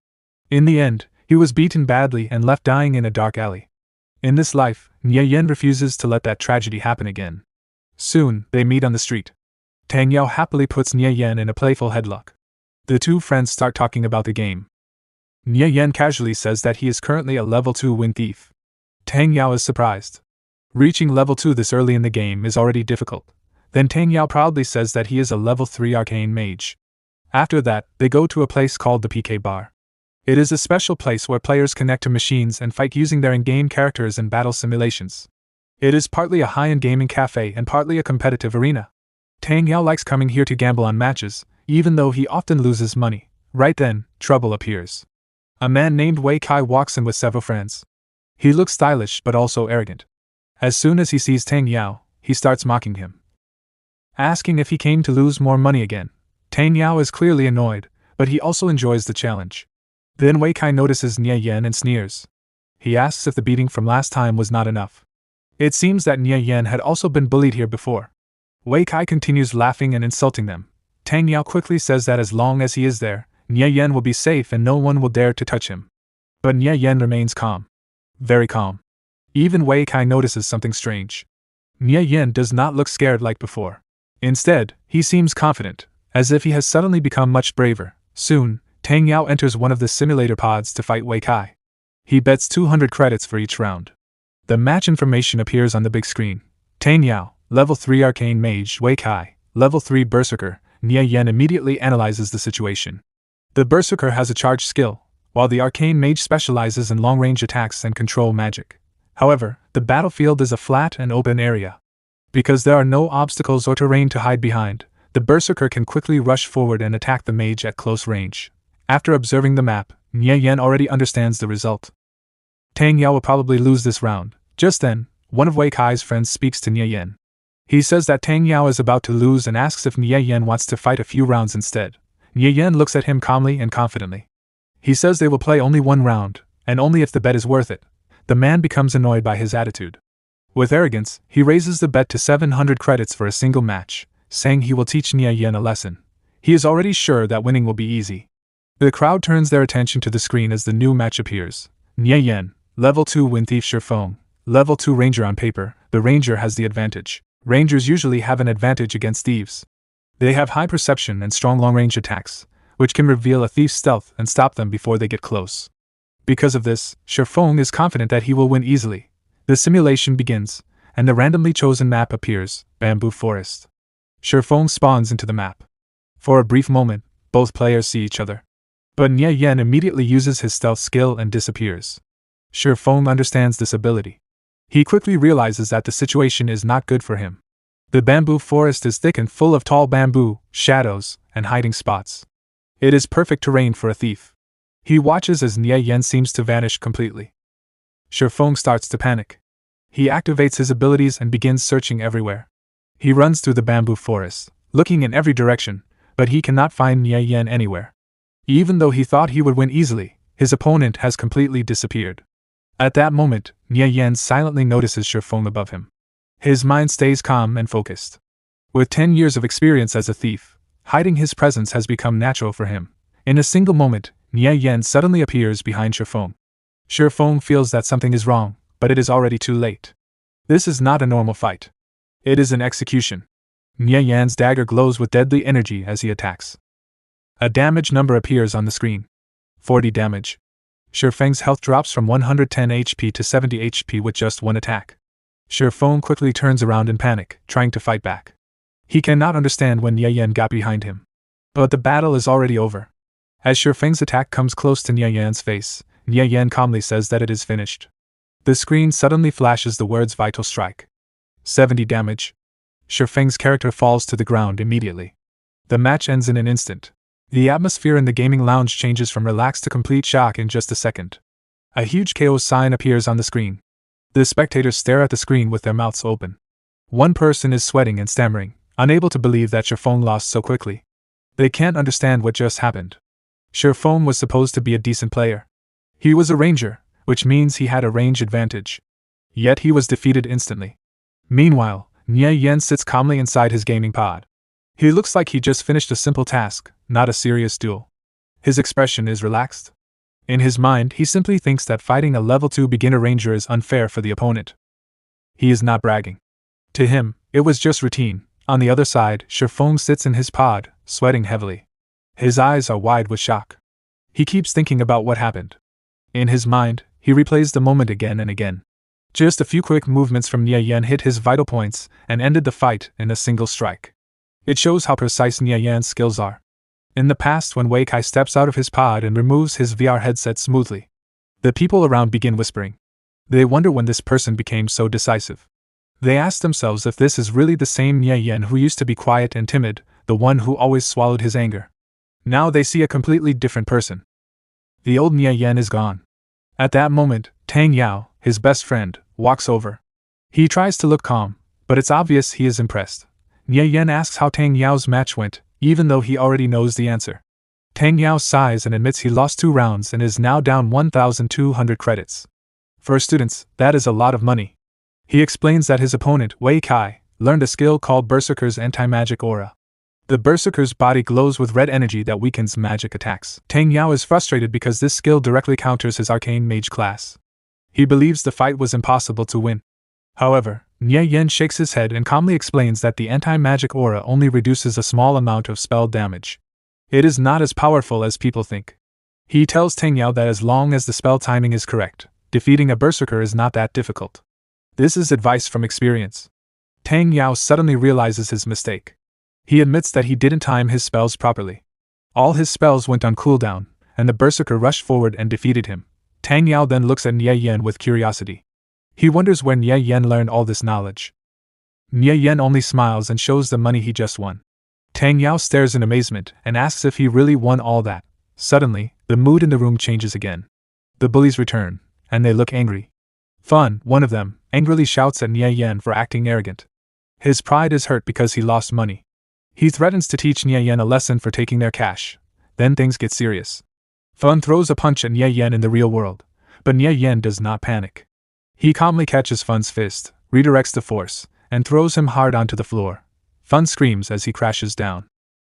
In the end, He was beaten badly and left dying in a dark alley. In this life, Nie Yan refuses to let that tragedy happen again. Soon, they meet on the street. Tang Yao happily puts Nie Yan in a playful headlock. The two friends start talking about the game. Nie Yan casually says that he is currently a level 2 wind thief. Tang Yao is surprised. Reaching level 2 this early in the game is already difficult. Then Tang Yao proudly says that he is a level 3 arcane mage. After that, they go to a place called the PK Bar. It is a special place where players connect to machines and fight using their in-game characters in battle simulations. It is partly a high-end gaming cafe and partly a competitive arena. Tang Yao likes coming here to gamble on matches, even though he often loses money. Right then, trouble appears. A man named Wei Kai walks in with several friends. He looks stylish but also arrogant. As soon as he sees Tang Yao, he starts mocking him, asking if he came to lose more money again. Tang Yao is clearly annoyed, but he also enjoys the challenge. Then Wei Kai notices Nie Yan and sneers. He asks if the beating from last time was not enough. It seems that Nie Yan had also been bullied here before. Wei Kai continues laughing and insulting them. Tang Yao quickly says that as long as he is there, Nie Yan will be safe and no one will dare to touch him. But Nie Yan remains calm. Very calm. Even Wei Kai notices something strange. Nie Yan does not look scared like before. Instead, he seems confident, as if he has suddenly become much braver. Soon, Tang Yao enters one of the simulator pods to fight Wei Kai. He bets 200 credits for each round. The match information appears on the big screen. Tang Yao, level 3 arcane mage; Wei Kai, level 3 berserker. Nie Yan immediately analyzes the situation. The berserker has a charge skill, while the arcane mage specializes in long-range attacks and control magic. However, the battlefield is a flat and open area. Because there are no obstacles or terrain to hide behind, the berserker can quickly rush forward and attack the mage at close range. After observing the map, Nie Yan already understands the result. Tang Yao will probably lose this round. Just then, one of Wei Kai's friends speaks to Nie Yan. He says that Tang Yao is about to lose and asks if Nie Yan wants to fight a few rounds instead. Nie Yan looks at him calmly and confidently. He says they will play only one round, and only if the bet is worth it. The man becomes annoyed by his attitude. With arrogance, he raises the bet to 700 credits for a single match, saying he will teach Nie Yan a lesson. He is already sure that winning will be easy. The crowd turns their attention to the screen as the new match appears. Nie Yan, level 2 wind thief Shifeng, level 2 ranger. On paper, the ranger has the advantage. Rangers usually have an advantage against thieves. They have high perception and strong long-range attacks, which can reveal a thief's stealth and stop them before they get close. Because of this, Shifeng is confident that he will win easily. The simulation begins, and the randomly chosen map appears, Bamboo Forest. Shifeng spawns into the map. For a brief moment, both players see each other. But Nie Yan immediately uses his stealth skill and disappears. Shifeng understands this ability. He quickly realizes that the situation is not good for him. The bamboo forest is thick and full of tall bamboo, shadows, and hiding spots. It is perfect terrain for a thief. He watches as Nie Yan seems to vanish completely. Shifeng starts to panic. He activates his abilities and begins searching everywhere. He runs through the bamboo forest, looking in every direction, but he cannot find Nie Yan anywhere. Even though he thought he would win easily, his opponent has completely disappeared. At that moment, Nie Yan silently notices Shifeng above him. His mind stays calm and focused. With 10 years of experience as a thief, hiding his presence has become natural for him. In a single moment, Nie Yan suddenly appears behind Shifeng. Shifeng feels that something is wrong, but it is already too late. This is not a normal fight. It is an execution. Nie Yan's dagger glows with deadly energy as he attacks. A damage number appears on the screen. 40 damage. Shifeng's health drops from 110 HP to 70 HP with just one attack. Shifeng quickly turns around in panic, trying to fight back. He cannot understand when Nie Yan got behind him. But the battle is already over. As Shifeng's attack comes close to Nie Yan's face, Nie Yan calmly says that it is finished. The screen suddenly flashes the words Vital Strike. 70 damage. Shifeng's character falls to the ground immediately. The match ends in an instant. The atmosphere in the gaming lounge changes from relaxed to complete shock in just a second. A huge KO sign appears on the screen. The spectators stare at the screen with their mouths open. One person is sweating and stammering, unable to believe that Shifeng lost so quickly. They can't understand what just happened. Shifeng was supposed to be a decent player. He was a ranger, which means he had a range advantage. Yet he was defeated instantly. Meanwhile, Nie Yan sits calmly inside his gaming pod. He looks like he just finished a simple task, not a serious duel. His expression is relaxed. In his mind, he simply thinks that fighting a level 2 beginner ranger is unfair for the opponent. He is not bragging. To him, it was just routine. On the other side, Shifeng sits in his pod, sweating heavily. His eyes are wide with shock. He keeps thinking about what happened. In his mind, he replays the moment again and again. Just a few quick movements from Nie Yan hit his vital points and ended the fight in a single strike. It shows how precise Nie Yan's skills are. In the past, when Wei Kai steps out of his pod and removes his VR headset smoothly, the people around begin whispering. They wonder when this person became so decisive. They ask themselves if this is really the same Nie Yan who used to be quiet and timid, the one who always swallowed his anger. Now they see a completely different person. The old Nie Yan is gone. At that moment, Tang Yao, his best friend, walks over. He tries to look calm, but it's obvious he is impressed. Nie Yan asks how Tang Yao's match went, even though he already knows the answer. Tang Yao sighs and admits he lost 2 rounds and is now down 1,200 credits. For students, that is a lot of money. He explains that his opponent, Wei Kai, learned a skill called Berserker's anti-magic aura. The Berserker's body glows with red energy that weakens magic attacks. Tang Yao is frustrated because this skill directly counters his arcane mage class. He believes the fight was impossible to win. However, Nie Yan shakes his head and calmly explains that the anti-magic aura only reduces a small amount of spell damage. It is not as powerful as people think. He tells Tang Yao that as long as the spell timing is correct, defeating a berserker is not that difficult. This is advice from experience. Tang Yao suddenly realizes his mistake. He admits that he didn't time his spells properly. All his spells went on cooldown, and the berserker rushed forward and defeated him. Tang Yao then looks at Nie Yan with curiosity. He wonders where Nie Yan learned all this knowledge. Nie Yan only smiles and shows the money he just won. Tang Yao stares in amazement and asks if he really won all that. Suddenly, the mood in the room changes again. The bullies return, and they look angry. Fun, one of them, angrily shouts at Nie Yan for acting arrogant. His pride is hurt because he lost money. He threatens to teach Nie Yan a lesson for taking their cash. Then things get serious. Fun throws a punch at Nie Yan in the real world, but Nie Yan does not panic. He calmly catches Fun's fist, redirects the force, and throws him hard onto the floor. Fun screams as he crashes down.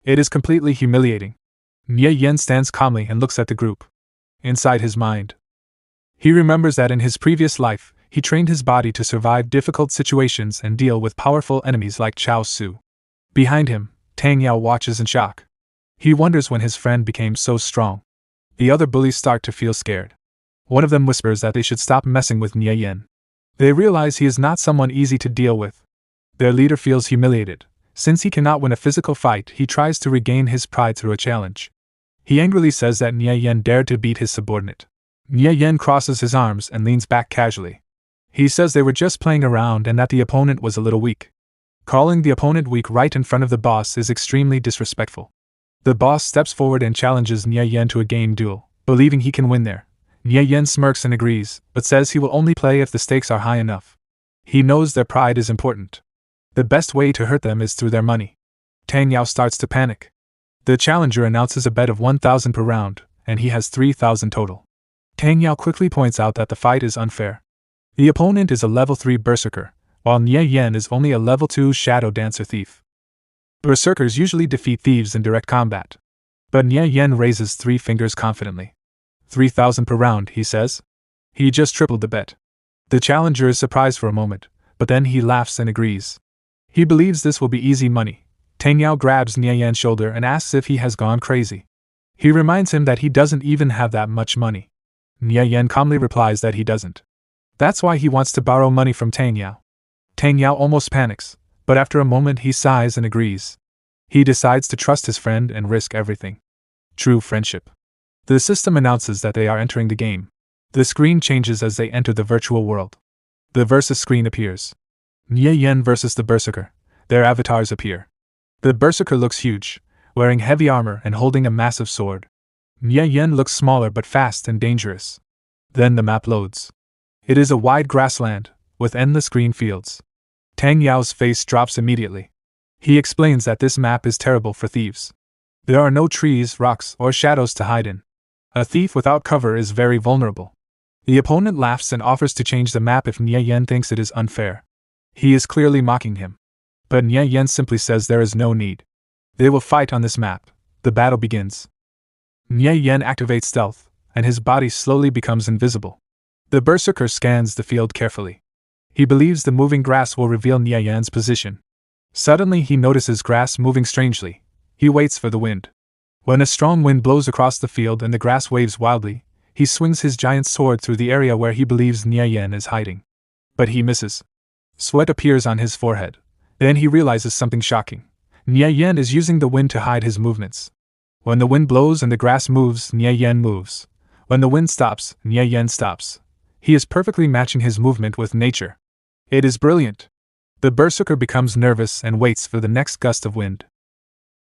It is completely humiliating. Nie Yan stands calmly and looks at the group. Inside his mind, he remembers that in his previous life, he trained his body to survive difficult situations and deal with powerful enemies like Cao Xu. Behind him, Tang Yao watches in shock. He wonders when his friend became so strong. The other bullies start to feel scared. One of them whispers that they should stop messing with Nie Yan. They realize he is not someone easy to deal with. Their leader feels humiliated. Since he cannot win a physical fight, he tries to regain his pride through a challenge. He angrily says that Nie Yan dared to beat his subordinate. Nie Yan crosses his arms and leans back casually. He says they were just playing around and that the opponent was a little weak. Calling the opponent weak right in front of the boss is extremely disrespectful. The boss steps forward and challenges Nie Yan to a game duel, believing he can win there. Nie Yan smirks and agrees, but says he will only play if the stakes are high enough. He knows their pride is important. The best way to hurt them is through their money. Tang Yao starts to panic. The challenger announces a bet of 1,000 per round, and he has 3,000 total. Tang Yao quickly points out that the fight is unfair. The opponent is a level 3 berserker, while Nie Yan is only a level 2 shadow dancer thief. Berserkers usually defeat thieves in direct combat. But Nie Yan raises 3 fingers confidently. 3,000 per round, he says. He just tripled the bet. The challenger is surprised for a moment, but then he laughs and agrees. He believes this will be easy money. Tang Yao grabs Nie Yan's shoulder and asks if he has gone crazy. He reminds him that he doesn't even have that much money. Nie Yan calmly replies that he doesn't. That's why he wants to borrow money from Tang Yao. Tang Yao almost panics, but after a moment he sighs and agrees. He decides to trust his friend and risk everything. True friendship. The system announces that they are entering the game. The screen changes as they enter the virtual world. The versus screen appears. Nie Yan versus the Berserker. Their avatars appear. The Berserker looks huge, wearing heavy armor and holding a massive sword. Nie Yan looks smaller but fast and dangerous. Then the map loads. It is a wide grassland, with endless green fields. Tang Yao's face drops immediately. He explains that this map is terrible for thieves. There are no trees, rocks, or shadows to hide in. A thief without cover is very vulnerable. The opponent laughs and offers to change the map if Nie Yan thinks it is unfair. He is clearly mocking him. But Nie Yan simply says there is no need. They will fight on this map. The battle begins. Nie Yan activates stealth, and his body slowly becomes invisible. The berserker scans the field carefully. He believes the moving grass will reveal Nie Yan's position. Suddenly he notices grass moving strangely. He waits for the wind. When a strong wind blows across the field and the grass waves wildly, he swings his giant sword through the area where he believes Nie Yan is hiding. But he misses. Sweat appears on his forehead. Then he realizes something shocking. Nie Yan is using the wind to hide his movements. When the wind blows and the grass moves, Nie Yan moves. When the wind stops, Nie Yan stops. He is perfectly matching his movement with nature. It is brilliant. The berserker becomes nervous and waits for the next gust of wind.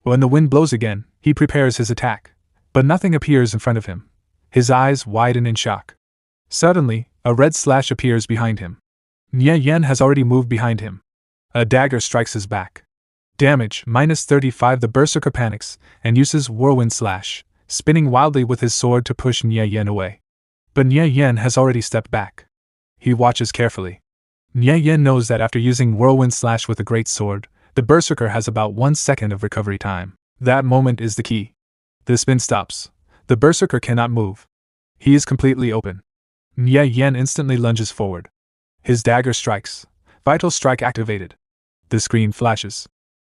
When the wind blows again, he prepares his attack. But nothing appears in front of him. His eyes widen in shock. Suddenly, a red slash appears behind him. Nie Yan has already moved behind him. A dagger strikes his back. Damage, -35. The berserker panics, and uses whirlwind slash, spinning wildly with his sword to push Nie Yan away. But Nie Yan has already stepped back. He watches carefully. Nie Yan knows that after using whirlwind slash with a great sword, the berserker has about 1 second of recovery time. That moment is the key. The spin stops. The berserker cannot move. He is completely open. Nie Yan instantly lunges forward. His dagger strikes. Vital strike activated. The screen flashes.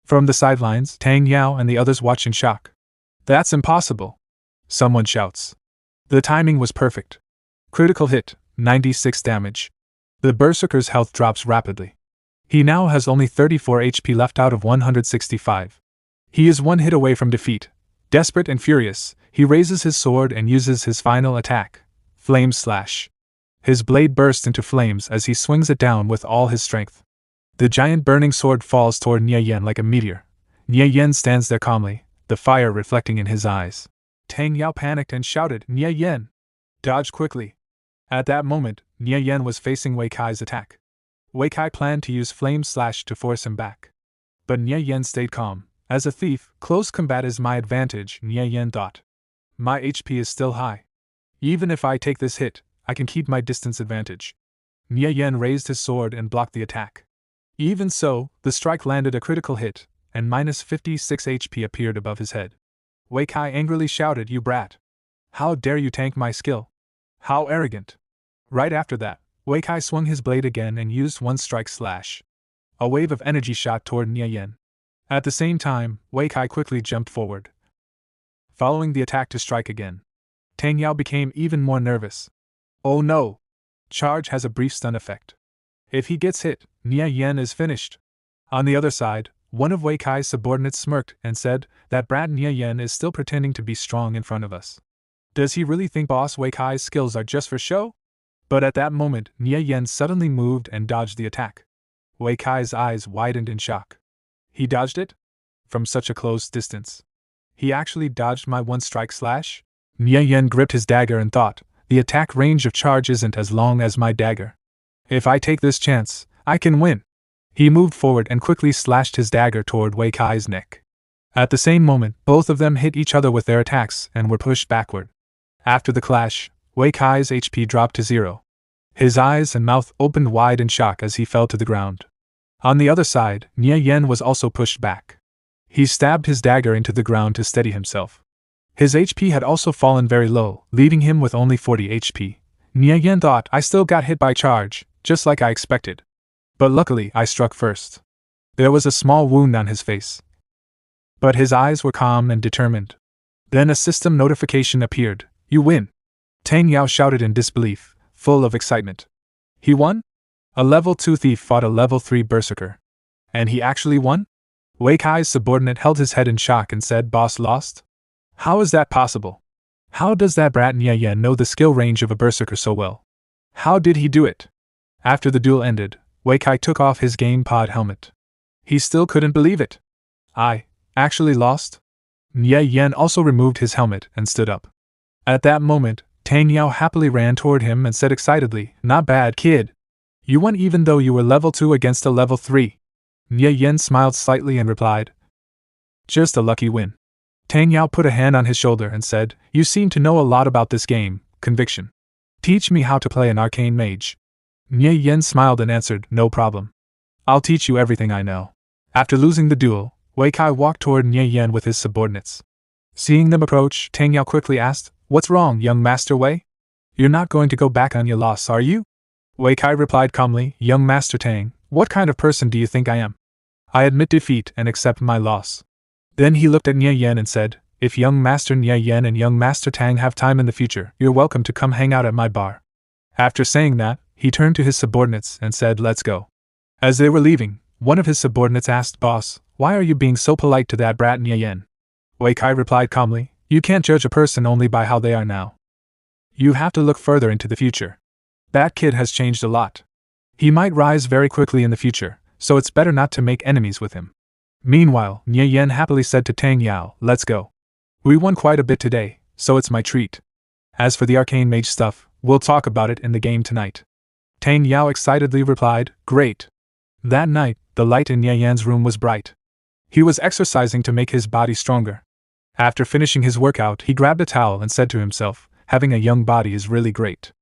From the sidelines, Tang Yao and the others watch in shock. That's impossible! Someone shouts. The timing was perfect. Critical hit, 96 damage. The berserker's health drops rapidly. He now has only 34 HP left out of 165. He is one hit away from defeat. Desperate and furious, he raises his sword and uses his final attack, Flame Slash. His blade bursts into flames as he swings it down with all his strength. The giant burning sword falls toward Nie Yan like a meteor. Nie Yan stands there calmly, the fire reflecting in his eyes. Tang Yao panicked and shouted, "Nie Yan! Dodge quickly!" At that moment, Nie Yan was facing Wei Kai's attack. Wei Kai planned to use Flame Slash to force him back. But Nie Yan stayed calm. As a thief, close combat is my advantage, Nie Yan thought. My HP is still high. Even if I take this hit, I can keep my distance advantage. Nie Yan raised his sword and blocked the attack. Even so, the strike landed a critical hit, and -56 HP appeared above his head. Wei Kai angrily shouted, "You brat! How dare you tank my skill? How arrogant!" Right after that, Wei Kai swung his blade again and used one strike slash. A wave of energy shot toward Nie Yan. At the same time, Wei Kai quickly jumped forward, following the attack to strike again. Tang Yao became even more nervous. Oh no! Charge has a brief stun effect. If he gets hit, Nie Yan is finished. On the other side, one of Wei Kai's subordinates smirked and said, "That brat Nie Yan is still pretending to be strong in front of us. Does he really think Boss Wei Kai's skills are just for show?" But at that moment, Nie Yan suddenly moved and dodged the attack. Wei Kai's eyes widened in shock. He dodged it? From such a close distance. He actually dodged my one strike slash? Nie Yan gripped his dagger and thought, the attack range of charge isn't as long as my dagger. If I take this chance, I can win. He moved forward and quickly slashed his dagger toward Wei Kai's neck. At the same moment, both of them hit each other with their attacks and were pushed backward. After the clash, Wei Kai's HP dropped to 0. His eyes and mouth opened wide in shock as he fell to the ground. On the other side, Nie Yan was also pushed back. He stabbed his dagger into the ground to steady himself. His HP had also fallen very low, leaving him with only 40 HP. Nie Yan thought, I still got hit by charge, just like I expected. But luckily, I struck first. There was a small wound on his face. But his eyes were calm and determined. Then a system notification appeared. You win! Tang Yao shouted in disbelief, full of excitement. He won? A level 2 thief fought a level 3 berserker. And he actually won? Wei Kai's subordinate held his head in shock and said, Boss lost? How is that possible? How does that brat Nie Yan know the skill range of a berserker so well? How did he do it? After the duel ended, Wei Kai took off his game pod helmet. He still couldn't believe it. I actually lost? Nie Yan also removed his helmet and stood up. At that moment, Tang Yao happily ran toward him and said excitedly, Not bad, kid. You won even though you were level 2 against a level 3. Nie Yan smiled slightly and replied, Just a lucky win. Tang Yao put a hand on his shoulder and said, You seem to know a lot about this game, Conviction. Teach me how to play an arcane mage. Nie Yan smiled and answered, No problem. I'll teach you everything I know. After losing the duel, Wei Kai walked toward Nie Yan with his subordinates. Seeing them approach, Tang Yao quickly asked, What's wrong, young Master Wei? You're not going to go back on your loss, are you? Wei Kai replied calmly, Young Master Tang, what kind of person do you think I am? I admit defeat and accept my loss. Then he looked at Nie Yan and said, If young Master Nie Yan and young Master Tang have time in the future, you're welcome to come hang out at my bar. After saying that, he turned to his subordinates and said, Let's go. As they were leaving, one of his subordinates asked, Boss, why are you being so polite to that brat Nie Yan? Wei Kai replied calmly, You can't judge a person only by how they are now. You have to look further into the future. That kid has changed a lot. He might rise very quickly in the future, so it's better not to make enemies with him. Meanwhile, Nie Yan happily said to Tang Yao, Let's go. We won quite a bit today, so it's my treat. As for the arcane mage stuff, we'll talk about it in the game tonight. Tang Yao excitedly replied, Great. That night, the light in Nie Yan's room was bright. He was exercising to make his body stronger. After finishing his workout, he grabbed a towel and said to himself, Having a young body is really great.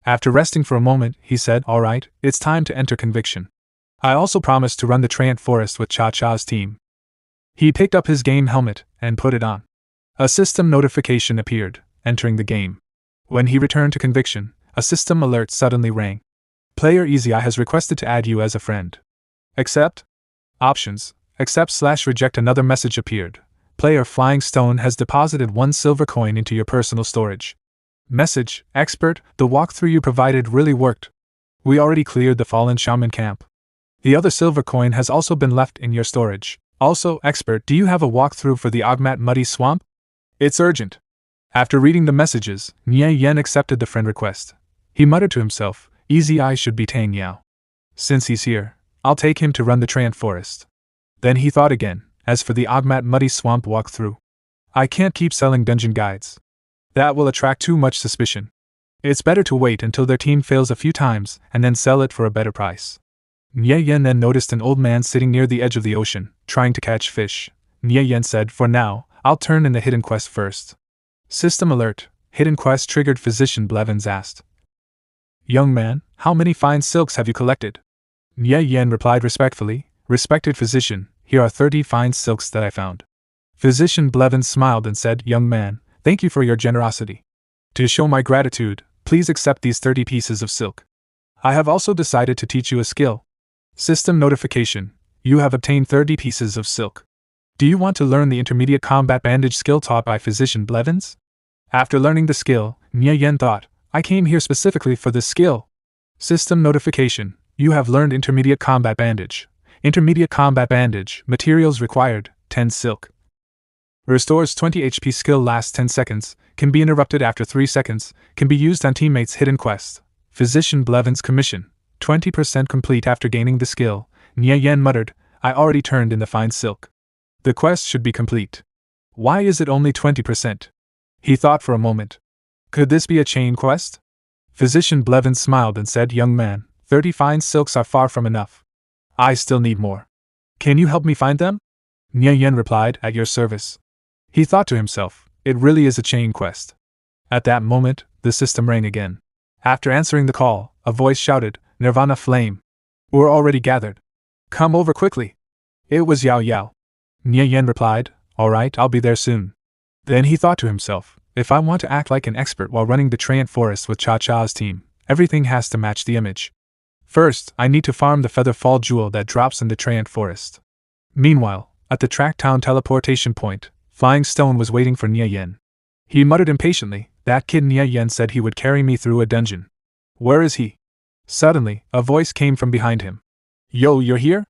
After resting for a moment, he said, All right, it's time to enter conviction. I also promised to run the Treant Forest with Cha Cha's team. He picked up his game helmet and put it on. A system notification appeared, entering the game. When he returned to conviction, a system alert suddenly rang. Player EasyEye has requested to add you as a friend. Accept? Options. Accept/reject. Another message appeared. Player Flying Stone has deposited 1 silver coin into your personal storage. Message, Expert, the walkthrough you provided really worked. We already cleared the fallen shaman camp. The other silver coin has also been left in your storage. Also, Expert, do you have a walkthrough for the Ogmat Muddy Swamp? It's urgent. After reading the messages, Nie Yan accepted the friend request. He muttered to himself, EasyEye should be Tang Yao. Since he's here, I'll take him to run the Treant Forest. Then he thought again, as for the Ogmat Muddy Swamp walkthrough, I can't keep selling dungeon guides. That will attract too much suspicion. It's better to wait until their team fails a few times and then sell it for a better price. Nie Yan then noticed an old man sitting near the edge of the ocean, trying to catch fish. Nie Yan said, For now, I'll turn in the hidden quest first. System alert, hidden quest triggered. Physician Blevins asked. Young man, how many fine silks have you collected? Nie Yan replied respectfully, Respected physician, here are 30 fine silks that I found. Physician Blevins smiled and said, Young man, thank you for your generosity. To show my gratitude, please accept these 30 pieces of silk. I have also decided to teach you a skill. System notification, you have obtained 30 pieces of silk. Do you want to learn the intermediate combat bandage skill taught by Physician Blevins? After learning the skill, Nie Yan thought, I came here specifically for this skill. System notification, you have learned intermediate combat bandage. Intermediate combat bandage, materials required, 10 silk. Restores 20 HP. Skill lasts 10 seconds, can be interrupted after 3 seconds, can be used on teammates' hidden quest. Physician Blevins commission, 20% complete. After gaining the skill, Nie Yan muttered, I already turned in the fine silk. The quest should be complete. Why is it only 20%? He thought for a moment. Could this be a chain quest? Physician Blevins smiled and said, Young man, 30 fine silks are far from enough. I still need more. Can you help me find them? Nie Yan replied, At your service. He thought to himself, it really is a chain quest. At that moment, the system rang again. After answering the call, a voice shouted, Nirvana Flame. We're already gathered. Come over quickly. It was Yao Yao. Nie Yan replied, All right, I'll be there soon. Then he thought to himself, if I want to act like an expert while running the Treant Forest with Cha Cha's team, everything has to match the image. First, I need to farm the Feather Fall Jewel that drops in the Treant Forest. Meanwhile, at the Tracktown teleportation point, Flying Stone was waiting for Nie Yan. He muttered impatiently, That kid Nie Yan said he would carry me through a dungeon. Where is he? Suddenly, a voice came from behind him. Yo, you're here?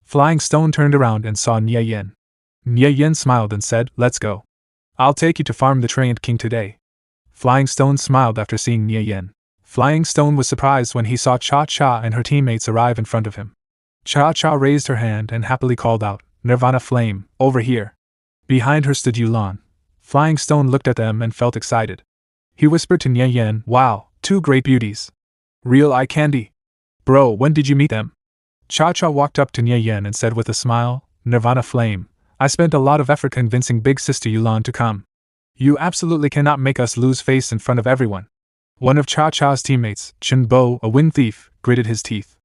Flying Stone turned around and saw Nie Yan. Nie Yan smiled and said, Let's go. I'll take you to farm the Treant King today. Flying Stone smiled after seeing Nie Yan. Flying Stone was surprised when he saw Cha Cha and her teammates arrive in front of him. Cha Cha raised her hand and happily called out, Nirvana Flame, over here. Behind her stood Yulan. Flying Stone looked at them and felt excited. He whispered to Nie Yan, Wow, 2 great beauties. Real eye candy. Bro, when did you meet them? Cha Cha walked up to Nie Yan and said with a smile, Nirvana Flame, I spent a lot of effort convincing big sister Yulan to come. You absolutely cannot make us lose face in front of everyone. One of Cha Cha's teammates, Chen Bo, a wind thief, gritted his teeth.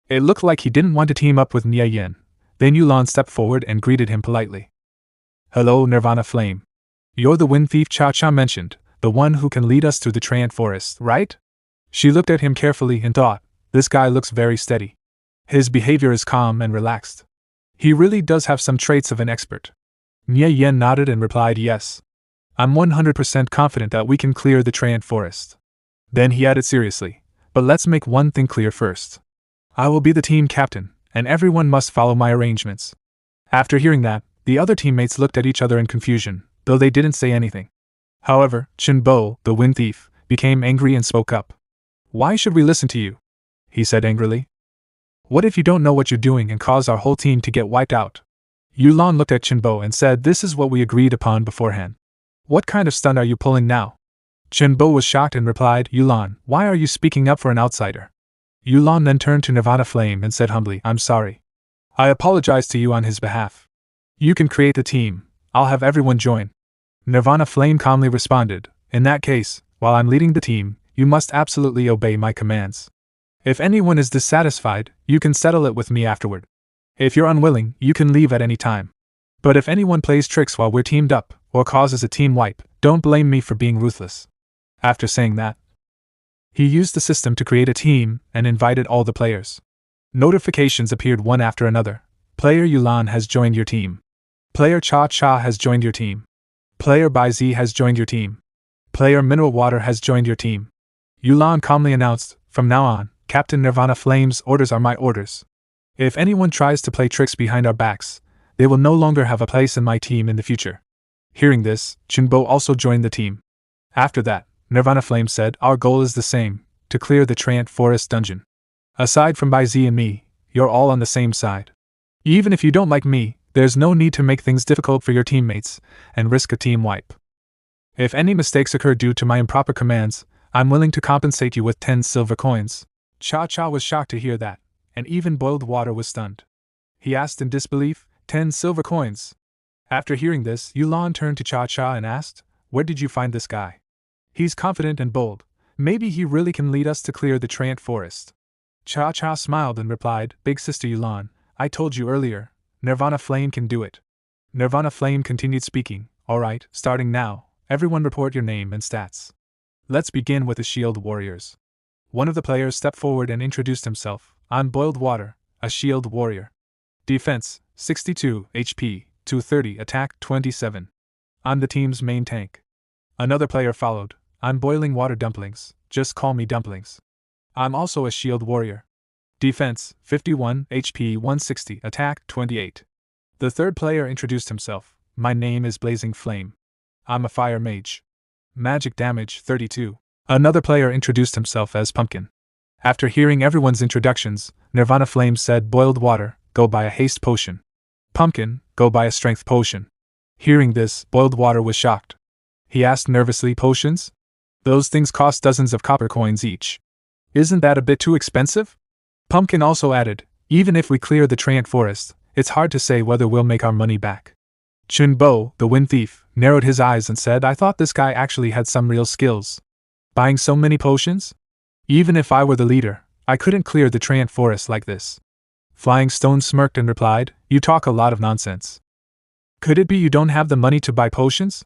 It looked like he didn't want to team up with Nie Yan. Then Yulan stepped forward and greeted him politely. Hello, Nirvana Flame. You're the wind thief Cha Cha mentioned. the one who can lead us through the Treant Forest, right? She looked at him carefully and thought, this guy looks very steady. His behavior is calm and relaxed. He really does have some traits of an expert. Nie Yan nodded and replied yes. I'm 100% confident that we can clear the Treant Forest. Then he added seriously, but let's make one thing clear first. I will be the team captain, and everyone must follow my arrangements. After hearing that, the other teammates looked at each other in confusion, though they didn't say anything. However, Chenbo, the wind thief, became angry and spoke up. Why should we listen to you? He said angrily. What if you don't know what you're doing and cause our whole team to get wiped out? Yulan looked at Chenbo and said, this is what we agreed upon beforehand. What kind of stunt are you pulling now? Chenbo was shocked and replied, Yulan, why are you speaking up for an outsider? Yulan then turned to Nirvana Flame and said humbly, I'm sorry. I apologize to you on his behalf. You can create the team. I'll have everyone join. Nirvana Flame calmly responded, in that case, while I'm leading the team, you must absolutely obey my commands. If anyone is dissatisfied, you can settle it with me afterward. If you're unwilling, you can leave at any time. But if anyone plays tricks while we're teamed up, or causes a team wipe, don't blame me for being ruthless. After saying that, he used the system to create a team and invited all the players. Notifications appeared one after another. Player Yulan has joined your team. Player Cha Cha has joined your team. Player Bai Zi has joined your team. Player Mineral Water has joined your team. Yulan calmly announced, from now on, Captain Nirvana Flame's orders are my orders. If anyone tries to play tricks behind our backs, they will no longer have a place in my team in the future. Hearing this, Chenbo also joined the team. After that, Nirvana Flame said, our goal is the same, to clear the Treant Forest dungeon. Aside from Bai Zi and me, you're all on the same side. Even if you don't like me, there's no need to make things difficult for your teammates and risk a team wipe. If any mistakes occur due to my improper commands, I'm willing to compensate you with 10 silver coins. Cha Cha was shocked to hear that, and even Boiled Water was stunned. He asked in disbelief, 10 silver coins. After hearing this, Yulan turned to Cha Cha and asked, where did you find this guy? He's confident and bold. Maybe he really can lead us to clear the Treant Forest. Cha Cha smiled and replied, Big Sister Yulan, I told you earlier, Nirvana Flame can do it. Nirvana Flame continued speaking, alright, starting now, everyone report your name and stats. Let's begin with the Shield Warriors. One of the players stepped forward and introduced himself. I'm Boiled Water, a Shield Warrior. Defense, 62, HP, 230, Attack, 27. I'm the team's main tank. Another player followed. I'm Boiling Water Dumplings, just call me Dumplings. I'm also a Shield Warrior. Defense, 51, HP, 160, Attack, 28. The third player introduced himself. My name is Blazing Flame. I'm a Fire Mage. Magic damage, 32. Another player introduced himself as Pumpkin. After hearing everyone's introductions, Nirvana Flame said, Boiled Water, go buy a haste potion. Pumpkin, go buy a strength potion. Hearing this, Boiled Water was shocked. He asked nervously, potions? Those things cost dozens of copper coins each. Isn't that a bit too expensive? Pumpkin also added, even if we clear the Treant Forest, it's hard to say whether we'll make our money back. Chenbo, the wind thief, narrowed his eyes and said, I thought this guy actually had some real skills. Buying so many potions? Even if I were the leader, I couldn't clear the Treant Forest like this. Flying Stone smirked and replied, you talk a lot of nonsense. Could it be you don't have the money to buy potions?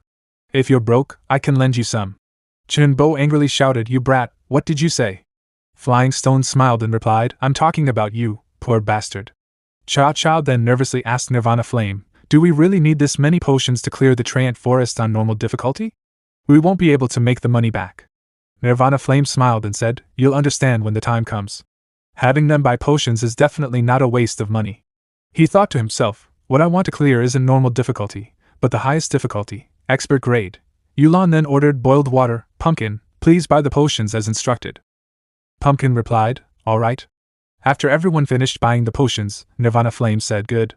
If you're broke, I can lend you some. Chenbo angrily shouted, you brat, what did you say? Flying Stone smiled and replied, I'm talking about you, poor bastard. Cha Cha then nervously asked Nirvana Flame, do we really need this many potions to clear the Treant Forest on normal difficulty? We won't be able to make the money back. Nirvana Flame smiled and said, you'll understand when the time comes. Having them buy potions is definitely not a waste of money. He thought to himself, what I want to clear isn't normal difficulty, but the highest difficulty, expert grade. Yulan then ordered Boiled Water, Pumpkin, please buy the potions as instructed. Pumpkin replied, all right. After everyone finished buying the potions, Nirvana Flame said, good.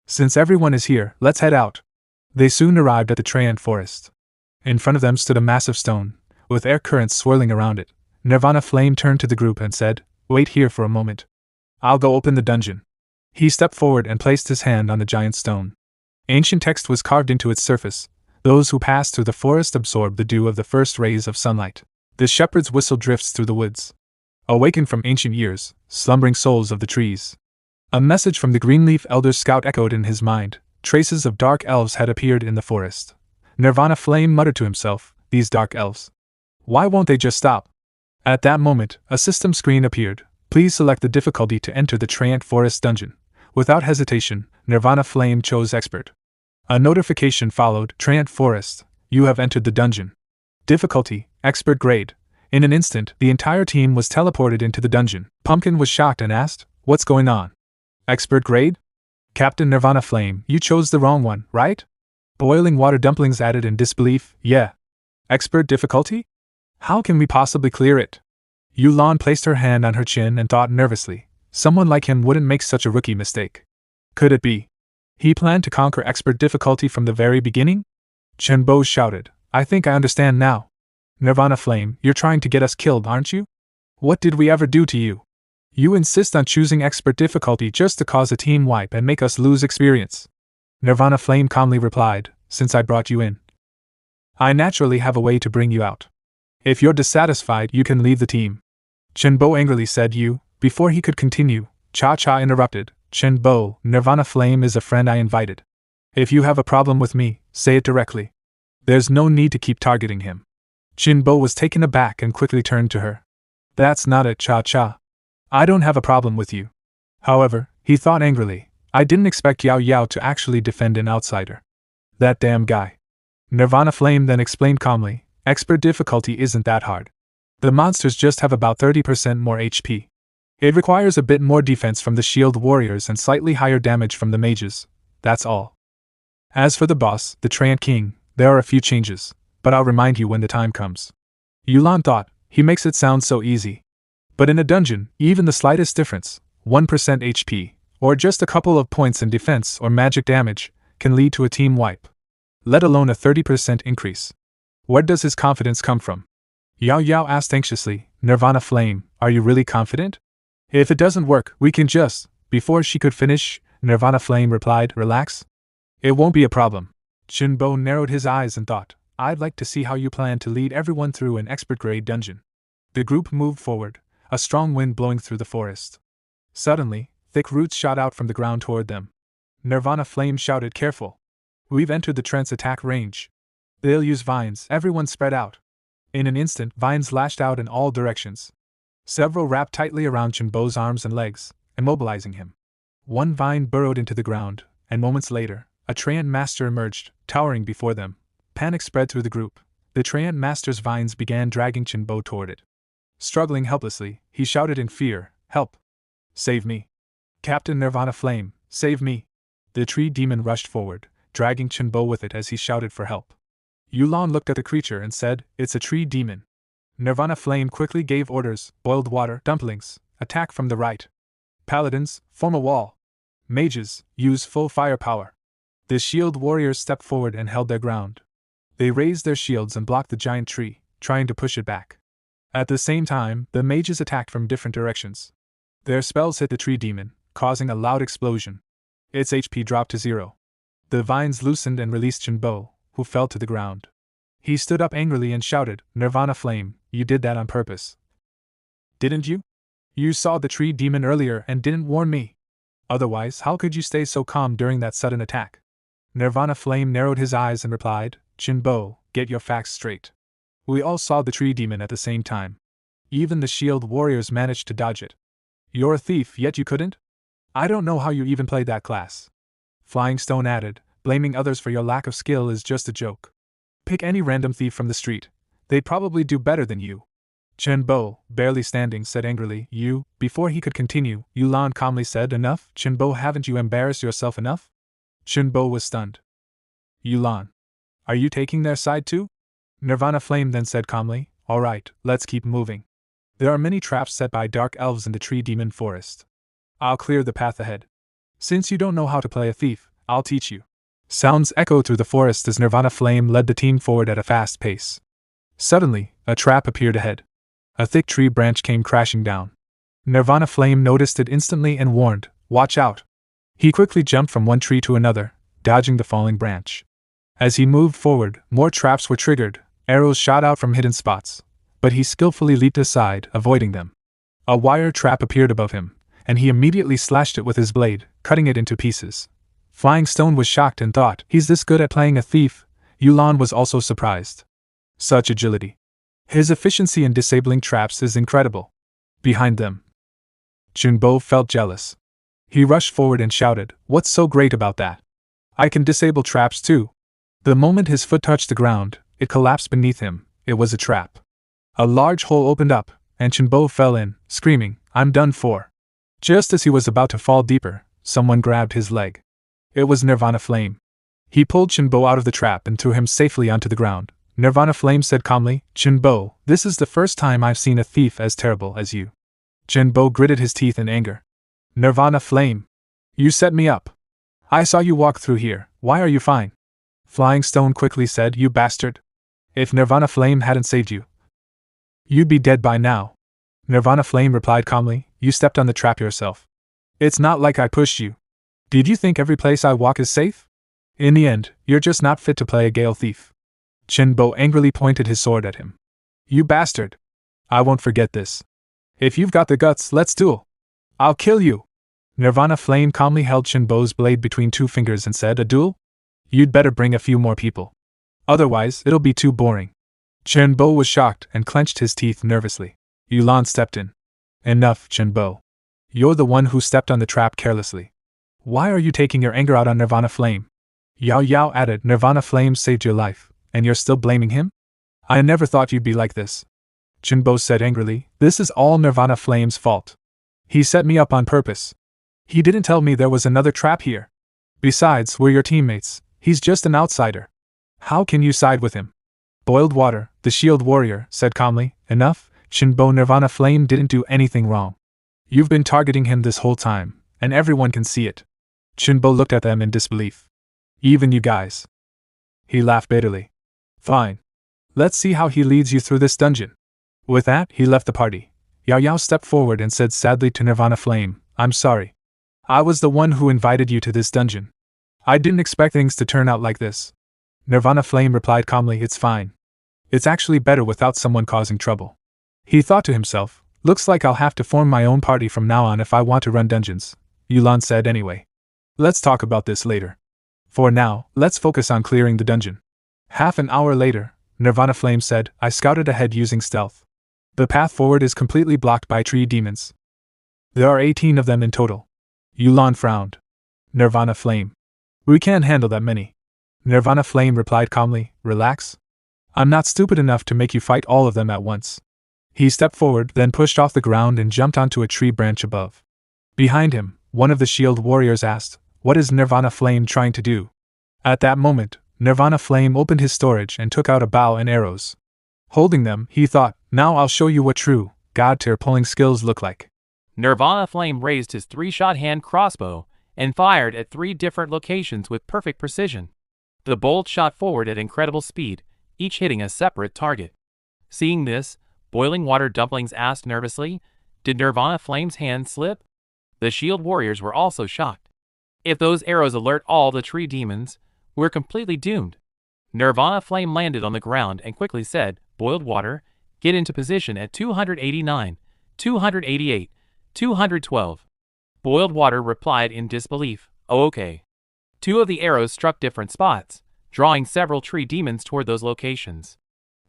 Since everyone is here, let's head out. They soon arrived at the Treant Forest. In front of them stood a massive stone, with air currents swirling around it. Nirvana Flame turned to the group and said, wait here for a moment. I'll go open the dungeon. He stepped forward and placed his hand on the giant stone. Ancient text was carved into its surface. Those who pass through the forest absorb the dew of the first rays of sunlight. The shepherd's whistle drifts through the woods. Awaken from ancient years, slumbering souls of the trees. A message from the Greenleaf Elder Scout echoed in his mind. Traces of dark elves had appeared in the forest. Nirvana Flame muttered to himself, these dark elves. Why won't they just stop? At that moment, a system screen appeared. Please select the difficulty to enter the Treant Forest dungeon. Without hesitation, Nirvana Flame chose Expert. A notification followed. Treant Forest, you have entered the dungeon. Difficulty, Expert grade. In an instant, the entire team was teleported into the dungeon. Pumpkin was shocked and asked, "What's going on? Expert grade? Captain Nirvana Flame, you chose the wrong one, right?" Boiling Water Dumplings added in disbelief, "Yeah. Expert difficulty? How can we possibly clear it?" Yulan placed her hand on her chin and thought nervously. Someone like him wouldn't make such a rookie mistake. Could it be he planned to conquer expert difficulty from the very beginning? Chenbo shouted, "I think I understand now. Nirvana Flame, you're trying to get us killed, aren't you? What did we ever do to you? You insist on choosing expert difficulty just to cause a team wipe and make us lose experience." Nirvana Flame calmly replied, "Since I brought you in, I naturally have a way to bring you out. If you're dissatisfied, you can leave the team." Chenbo angrily said, "You." Before he could continue, Cha interrupted, "Chenbo, Nirvana Flame is a friend I invited. If you have a problem with me, say it directly. There's no need to keep targeting him." Chenbo was taken aback and quickly turned to her. "That's not it, Cha. I don't have a problem with you." However, he thought angrily, I didn't expect Yao to actually defend an outsider. That damn guy. Nirvana Flame then explained calmly, "Expert difficulty isn't that hard. The monsters just have about 30% more HP. It requires a bit more defense from the shield warriors and slightly higher damage from the mages. That's all. As for the boss, the Treant King, there are a few changes, but I'll remind you when the time comes." Yulan thought, he makes it sound so easy. But in a dungeon, even the slightest difference, 1% HP, or just a couple of points in defense or magic damage, can lead to a team wipe. Let alone a 30% increase. Where does his confidence come from? Yao asked anxiously, "Nirvana Flame, are you really confident? If it doesn't work, we can just..." Before she could finish, Nirvana Flame replied, "Relax. It won't be a problem." Chenbo narrowed his eyes and thought, "I'd like to see how you plan to lead everyone through an expert-grade dungeon." The group moved forward, a strong wind blowing through the forest. Suddenly, thick roots shot out from the ground toward them. Nirvana Flame shouted, "Careful. We've entered the Treant's attack range. They'll use vines." Everyone spread out. In an instant, vines lashed out in all directions. Several wrapped tightly around Chenbo's arms and legs, immobilizing him. One vine burrowed into the ground, and moments later, a Treant master emerged, towering before them. Panic spread through the group. The Treant master's vines began dragging Chenbo toward it. Struggling helplessly, he shouted in fear, "Help! Save me! Captain Nirvana Flame, save me!" The tree demon rushed forward, dragging Chenbo with it as he shouted for help. Yulan looked at the creature and said, "It's a tree demon." Nirvana Flame quickly gave orders, "Boiled water, dumplings, attack from the right. Paladins, form a wall. Mages, use full firepower." The shield warriors stepped forward and held their ground. They raised their shields and blocked the giant tree, trying to push it back. At the same time, the mages attacked from different directions. Their spells hit the tree demon, causing a loud explosion. Its HP dropped to 0. The vines loosened and released Chenbo, who fell to the ground. He stood up angrily and shouted, "Nirvana Flame, you did that on purpose. Didn't you? You saw the tree demon earlier and didn't warn me. Otherwise, how could you stay so calm during that sudden attack?" Nirvana Flame narrowed his eyes and replied, "Chenbo, get your facts straight. We all saw the tree demon at the same time. Even the shield warriors managed to dodge it. You're a thief, yet you couldn't? I don't know how you even played that class." Flying Stone added, "Blaming others for your lack of skill is just a joke. Pick any random thief from the street. They'd probably do better than you." Chenbo, barely standing, said angrily, "You..." Before he could continue, Yulan calmly said, "Enough, Chenbo, haven't you embarrassed yourself enough?" Chenbo was stunned. "Yulan, are you taking their side too?" Nirvana Flame then said calmly, "All right, let's keep moving. There are many traps set by dark elves in the tree demon forest. I'll clear the path ahead. Since you don't know how to play a thief, I'll teach you." Sounds echoed through the forest as Nirvana Flame led the team forward at a fast pace. Suddenly, a trap appeared ahead. A thick tree branch came crashing down. Nirvana Flame noticed it instantly and warned, "Watch out." He quickly jumped from one tree to another, dodging the falling branch. As he moved forward, more traps were triggered, arrows shot out from hidden spots, but he skillfully leaped aside, avoiding them. A wire trap appeared above him, and he immediately slashed it with his blade, cutting it into pieces. Flying Stone was shocked and thought, "He's this good at playing a thief?" Yulan was also surprised. Such agility. His efficiency in disabling traps is incredible. Behind them, Chunbo felt jealous. He rushed forward and shouted, "What's so great about that? I can disable traps too." The moment his foot touched the ground, it collapsed beneath him. It was a trap. A large hole opened up, and Chunbo fell in, screaming, "I'm done for." Just as he was about to fall deeper, someone grabbed his leg. It was Nirvana Flame. He pulled Chunbo out of the trap and threw him safely onto the ground. Nirvana Flame said calmly, "Chunbo, this is the first time I've seen a thief as terrible as you." Chunbo gritted his teeth in anger. "Nirvana Flame, you set me up. I saw you walk through here, why are you fine?" Flying Stone quickly said, "You bastard. If Nirvana Flame hadn't saved you, you'd be dead by now." Nirvana Flame replied calmly, "You stepped on the trap yourself. It's not like I pushed you. Did you think every place I walk is safe? In the end, you're just not fit to play a Gale thief." Chunbo angrily pointed his sword at him. "You bastard. I won't forget this. If you've got the guts, let's duel. I'll kill you." Nirvana Flame calmly held Chunbo's blade between two fingers and said, "A duel? You'd better bring a few more people. Otherwise, it'll be too boring." Chunbo was shocked and clenched his teeth nervously. Yulan stepped in. "Enough, Chunbo. You're the one who stepped on the trap carelessly. Why are you taking your anger out on Nirvana Flame?" Yao Yao added, "Nirvana Flame saved your life, and you're still blaming him? I never thought you'd be like this." Chunbo said angrily, "This is all Nirvana Flame's fault. He set me up on purpose. He didn't tell me there was another trap here. Besides, we're your teammates. He's just an outsider. How can you side with him?" Boiled Water, the shield warrior, said calmly, "Enough, Chunbo. Nirvana Flame didn't do anything wrong. You've been targeting him this whole time, and everyone can see it." Chunbo looked at them in disbelief. "Even you guys?" He laughed bitterly. "Fine. Let's see how he leads you through this dungeon." With that, he left the party. Yao Yao stepped forward and said sadly to Nirvana Flame, "I'm sorry. I was the one who invited you to this dungeon. I didn't expect things to turn out like this." Nirvana Flame replied calmly, "It's fine. It's actually better without someone causing trouble." He thought to himself, "Looks like I'll have to form my own party from now on if I want to run dungeons." Yulan said anyway. "Let's talk about this later. For now, let's focus on clearing the dungeon." Half an hour later, Nirvana Flame said, "I scouted ahead using stealth. The path forward is completely blocked by tree demons. There are 18 of them in total." Yulan frowned. "Nirvana Flame, we can't handle that many." Nirvana Flame replied calmly, "Relax. I'm not stupid enough to make you fight all of them at once." He stepped forward, then pushed off the ground and jumped onto a tree branch above. Behind him, one of the shield warriors asked, "What is Nirvana Flame trying to do?" At that moment, Nirvana Flame opened his storage and took out a bow and arrows. Holding them, he thought, "Now I'll show you what true, god-tier pulling skills look like." Nirvana Flame raised his 3-shot hand crossbow and fired at 3 different locations with perfect precision. The bolt shot forward at incredible speed, each hitting a separate target. Seeing this, Boiling Water Dumplings asked nervously, "Did Nirvana Flame's hand slip?" The shield warriors were also shocked. "If those arrows alert all the tree demons, we're completely doomed." Nirvana Flame landed on the ground and quickly said, "Boiled Water, get into position at 289, 288, 212. Boiled Water replied in disbelief, "Oh, okay." 2 of the arrows struck different spots, drawing several tree demons toward those locations.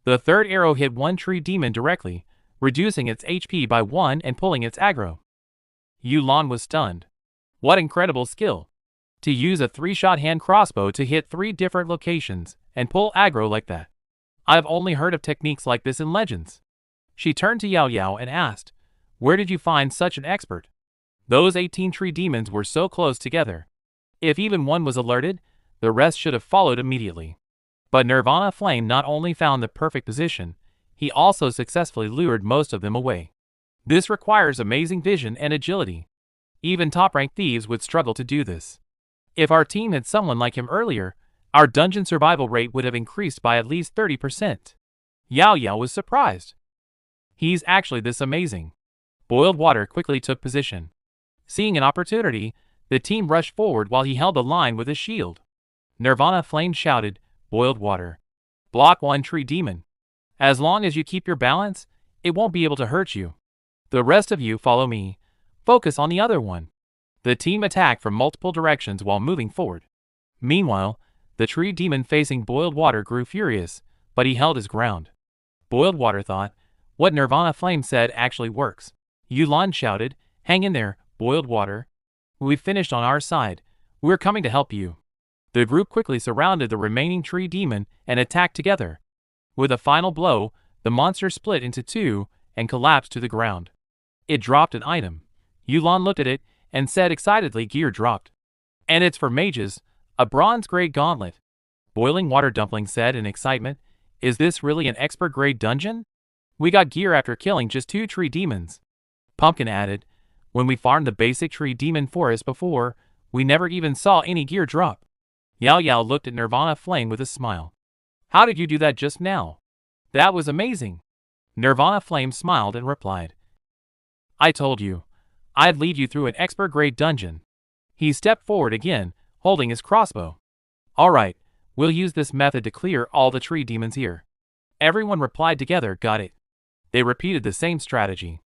The 3rd arrow hit one tree demon directly, reducing its HP by 1 and pulling its aggro. Yulan was stunned. What incredible skill! To use a 3-shot hand crossbow to hit 3 different locations and pull aggro like that. I've only heard of techniques like this in Legends. She turned to Yao Yao and asked, "Where did you find such an expert?" Those 18 tree demons were so close together. If even one was alerted, the rest should have followed immediately. But Nirvana Flame not only found the perfect position, he also successfully lured most of them away. This requires amazing vision and agility. Even top-ranked thieves would struggle to do this. If our team had someone like him earlier, our dungeon survival rate would have increased by at least 30%. Yao Yao was surprised. He's actually this amazing. Boiled Water quickly took position. Seeing an opportunity, the team rushed forward while he held the line with his shield. Nirvana Flame shouted, "Boiled Water, block one tree demon. As long as you keep your balance, it won't be able to hurt you. The rest of you follow me. Focus on the other one." The team attacked from multiple directions while moving forward. Meanwhile, the tree demon facing Boiled Water grew furious, but he held his ground. Boiled Water thought, what Nirvana Flame said actually works. Yulan shouted, hang in there, Boiled Water. We've finished on our side. We're coming to help you. The group quickly surrounded the remaining tree demon and attacked together. With a final blow, the monster split into two and collapsed to the ground. It dropped an item. Yulan looked at it and said excitedly, gear dropped. And it's for mages, a bronze-grade gauntlet. Boiling Water Dumpling said in excitement, is this really an expert-grade dungeon? We got gear after killing just 2 tree demons. Pumpkin added, when we farmed the basic tree demon forest before, we never even saw any gear drop. Yao Yao looked at Nirvana Flame with a smile. How did you do that just now? That was amazing. Nirvana Flame smiled and replied, I told you, I'd lead you through an expert-grade dungeon. He stepped forward again, holding his crossbow. Alright, we'll use this method to clear all the tree demons here. Everyone replied together, got it. They repeated the same strategy.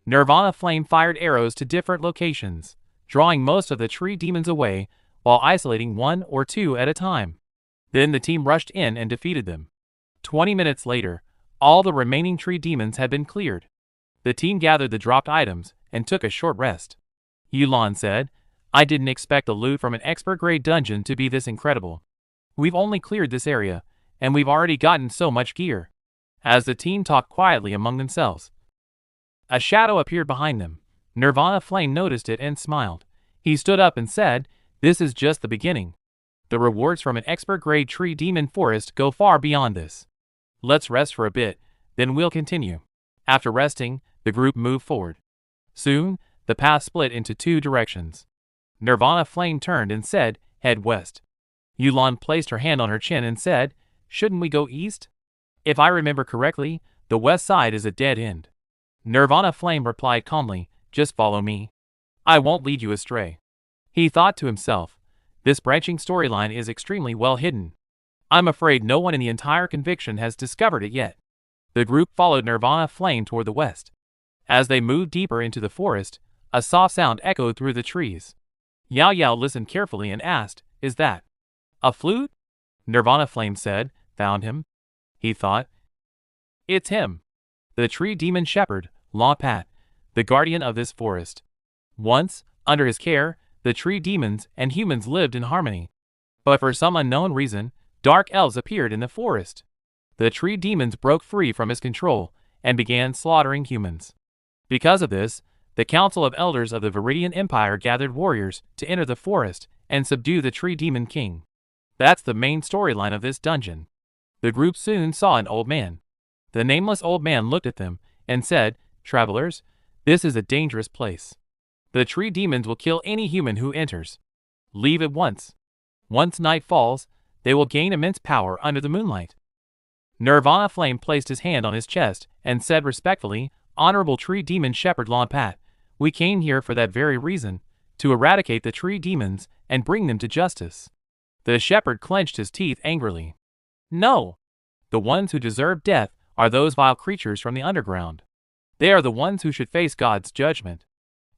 Nirvana Flame fired arrows to different locations, drawing most of the tree demons away, while isolating 1 or 2 at a time. Then the team rushed in and defeated them. 20 minutes later, all the remaining tree demons had been cleared. The team gathered the dropped items and took a short rest. Yulan said, I didn't expect the loot from an expert-grade dungeon to be this incredible. We've only cleared this area, and we've already gotten so much gear. As the team talked quietly among themselves, a shadow appeared behind them. Nirvana Flame noticed it and smiled. He stood up and said, this is just the beginning. The rewards from an expert-grade tree demon forest go far beyond this. Let's rest for a bit, then we'll continue. After resting, the group moved forward. Soon, the path split into 2 directions. Nirvana Flame turned and said, head west. Yulan placed her hand on her chin and said, shouldn't we go east? If I remember correctly, the west side is a dead end. Nirvana Flame replied calmly, just follow me. I won't lead you astray. He thought to himself, this branching storyline is extremely well hidden. I'm afraid no one in the entire conviction has discovered it yet. The group followed Nirvana Flame toward the west. As they moved deeper into the forest, a soft sound echoed through the trees. Yao Yao listened carefully and asked, is that a flute? Nirvana Flame said, found him. He thought, it's him. The tree demon shepherd, La Pat, the guardian of this forest. Once, under his care, the tree demons and humans lived in harmony. But for some unknown reason, dark elves appeared in the forest. The tree demons broke free from his control and began slaughtering humans. Because of this, the Council of Elders of the Viridian Empire gathered warriors to enter the forest and subdue the tree demon king. That's the main storyline of this dungeon. The group soon saw an old man. The nameless old man looked at them and said, travelers, this is a dangerous place. The tree demons will kill any human who enters. Leave at once. Once night falls, they will gain immense power under the moonlight. Nirvana Flame placed his hand on his chest and said respectfully, Honorable Tree Demon Shepherd Lampat, we came here for that very reason, to eradicate the tree demons and bring them to justice. The shepherd clenched his teeth angrily. No! The ones who deserve death are those vile creatures from the underground. They are the ones who should face God's judgment.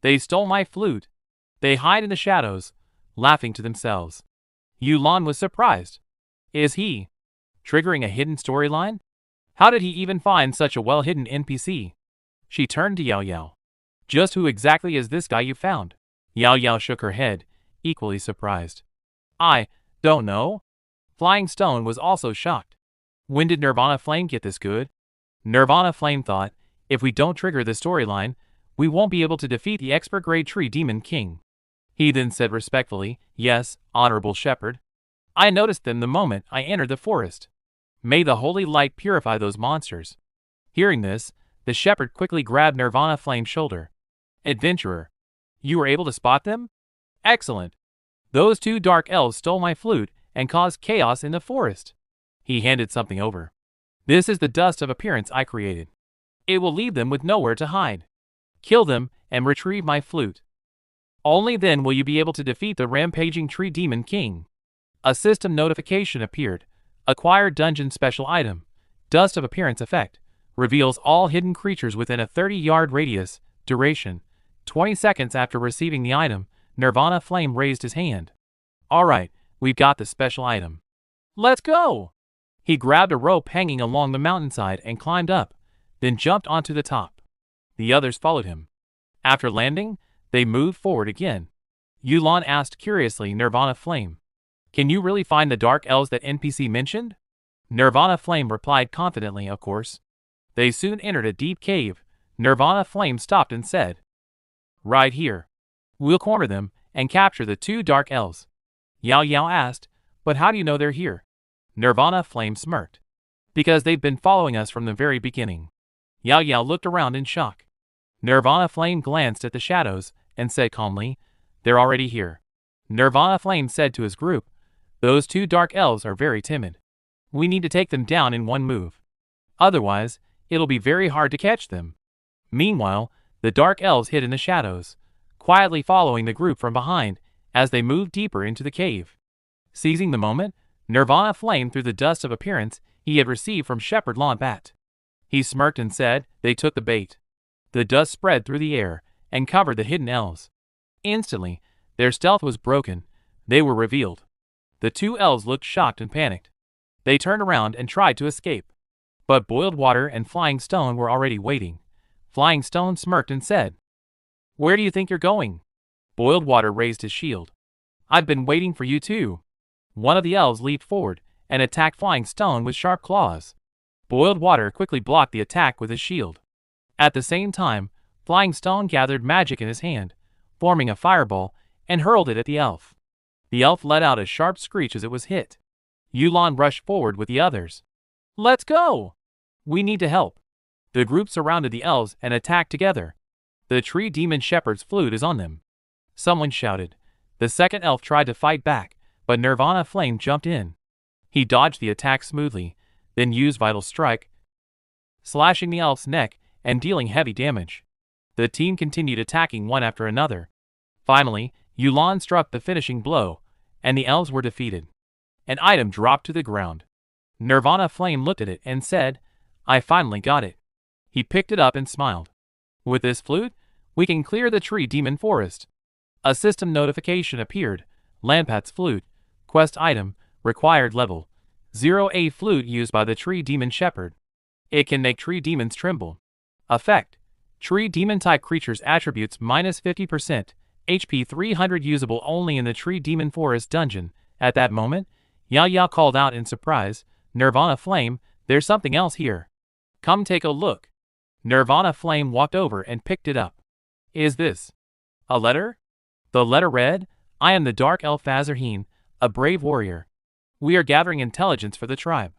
They stole my flute. They hide in the shadows, laughing to themselves. Yulan was surprised. Is he triggering a hidden storyline? How did he even find such a well-hidden NPC? She turned to Yao Yao. Just who exactly is this guy you found? Yao Yao shook her head, equally surprised. I don't know. Flying Stone was also shocked. When did Nirvana Flame get this good? Nirvana Flame thought, if we don't trigger the storyline, we won't be able to defeat the expert-grade tree demon king. He then said respectfully, yes, Honorable Shepherd. I noticed them the moment I entered the forest. May the holy light purify those monsters. Hearing this, the shepherd quickly grabbed Nirvana Flame's shoulder. Adventurer, you were able to spot them? Excellent. Those 2 dark elves stole my flute and caused chaos in the forest. He handed something over. This is the dust of appearance I created. It will leave them with nowhere to hide. Kill them and retrieve my flute. Only then will you be able to defeat the rampaging tree demon king. A system notification appeared. Acquired dungeon special item. Dust of appearance effect. Reveals all hidden creatures within a 30-yard radius. Duration. 20 seconds after receiving the item, Nirvana Flame raised his hand. Alright, we've got the special item. Let's go! He grabbed a rope hanging along the mountainside and climbed up, then jumped onto the top. The others followed him. After landing, they moved forward again. Yulan asked curiously Nirvana Flame, "Can you really find the dark elves that NPC mentioned?" Nirvana Flame replied confidently, "Of course." They soon entered a deep cave. Nirvana Flame stopped and said, "Right here. We'll corner them and capture the 2 dark elves." Yao Yao asked, "But how do you know they're here?" Nirvana Flame smirked. "Because they've been following us from the very beginning." Yao Yao looked around in shock. Nirvana Flame glanced at the shadows and said calmly, "They're already here." Nirvana Flame said to his group, "Those 2 dark elves are very timid. We need to take them down in one move. Otherwise, it'll be very hard to catch them." Meanwhile, the dark elves hid in the shadows, quietly following the group from behind as they moved deeper into the cave. Seizing the moment, Nirvana Flame threw the dust of appearance he had received from Shepherd Lombat. He smirked and said, "They took the bait." The dust spread through the air and covered the hidden elves. Instantly, their stealth was broken. They were revealed. The 2 elves looked shocked and panicked. They turned around and tried to escape. But Boiled Water and Flying Stone were already waiting. Flying Stone smirked and said, "Where do you think you're going?" Boiled Water raised his shield. "I've been waiting for you too." One of the elves leaped forward and attacked Flying Stone with sharp claws. Boiled Water quickly blocked the attack with his shield. At the same time, Flying Stone gathered magic in his hand, forming a fireball, and hurled it at the elf. The elf let out a sharp screech as it was hit. Yulan rushed forward with the others. "Let's go! We need to help." The group surrounded the elves and attacked together. The tree demon shepherd's flute is on them. Someone shouted. The second elf tried to fight back, but Nirvana Flame jumped in. He dodged the attack smoothly, then used Vital Strike, slashing the elf's neck and dealing heavy damage. The team continued attacking one after another. Finally, Yulan struck the finishing blow, and the elves were defeated. An item dropped to the ground. Nirvana Flame looked at it and said, "I finally got it." He picked it up and smiled. "With this flute, we can clear the tree demon forest." A system notification appeared. Lampat's flute. Quest item. Required level 0. Flute used by the tree demon shepherd. It can make tree demons tremble. Effect. Tree demon type creatures attributes minus 50%. HP 300 usable only in the tree demon forest dungeon. At that moment, Yao Yao called out in surprise, "Nirvana Flame, there's something else here. Come take a look." Nirvana Flame walked over and picked it up. "Is this a letter?" The letter read, "I am the Dark Elf Fazerheen, a brave warrior. We are gathering intelligence for the tribe.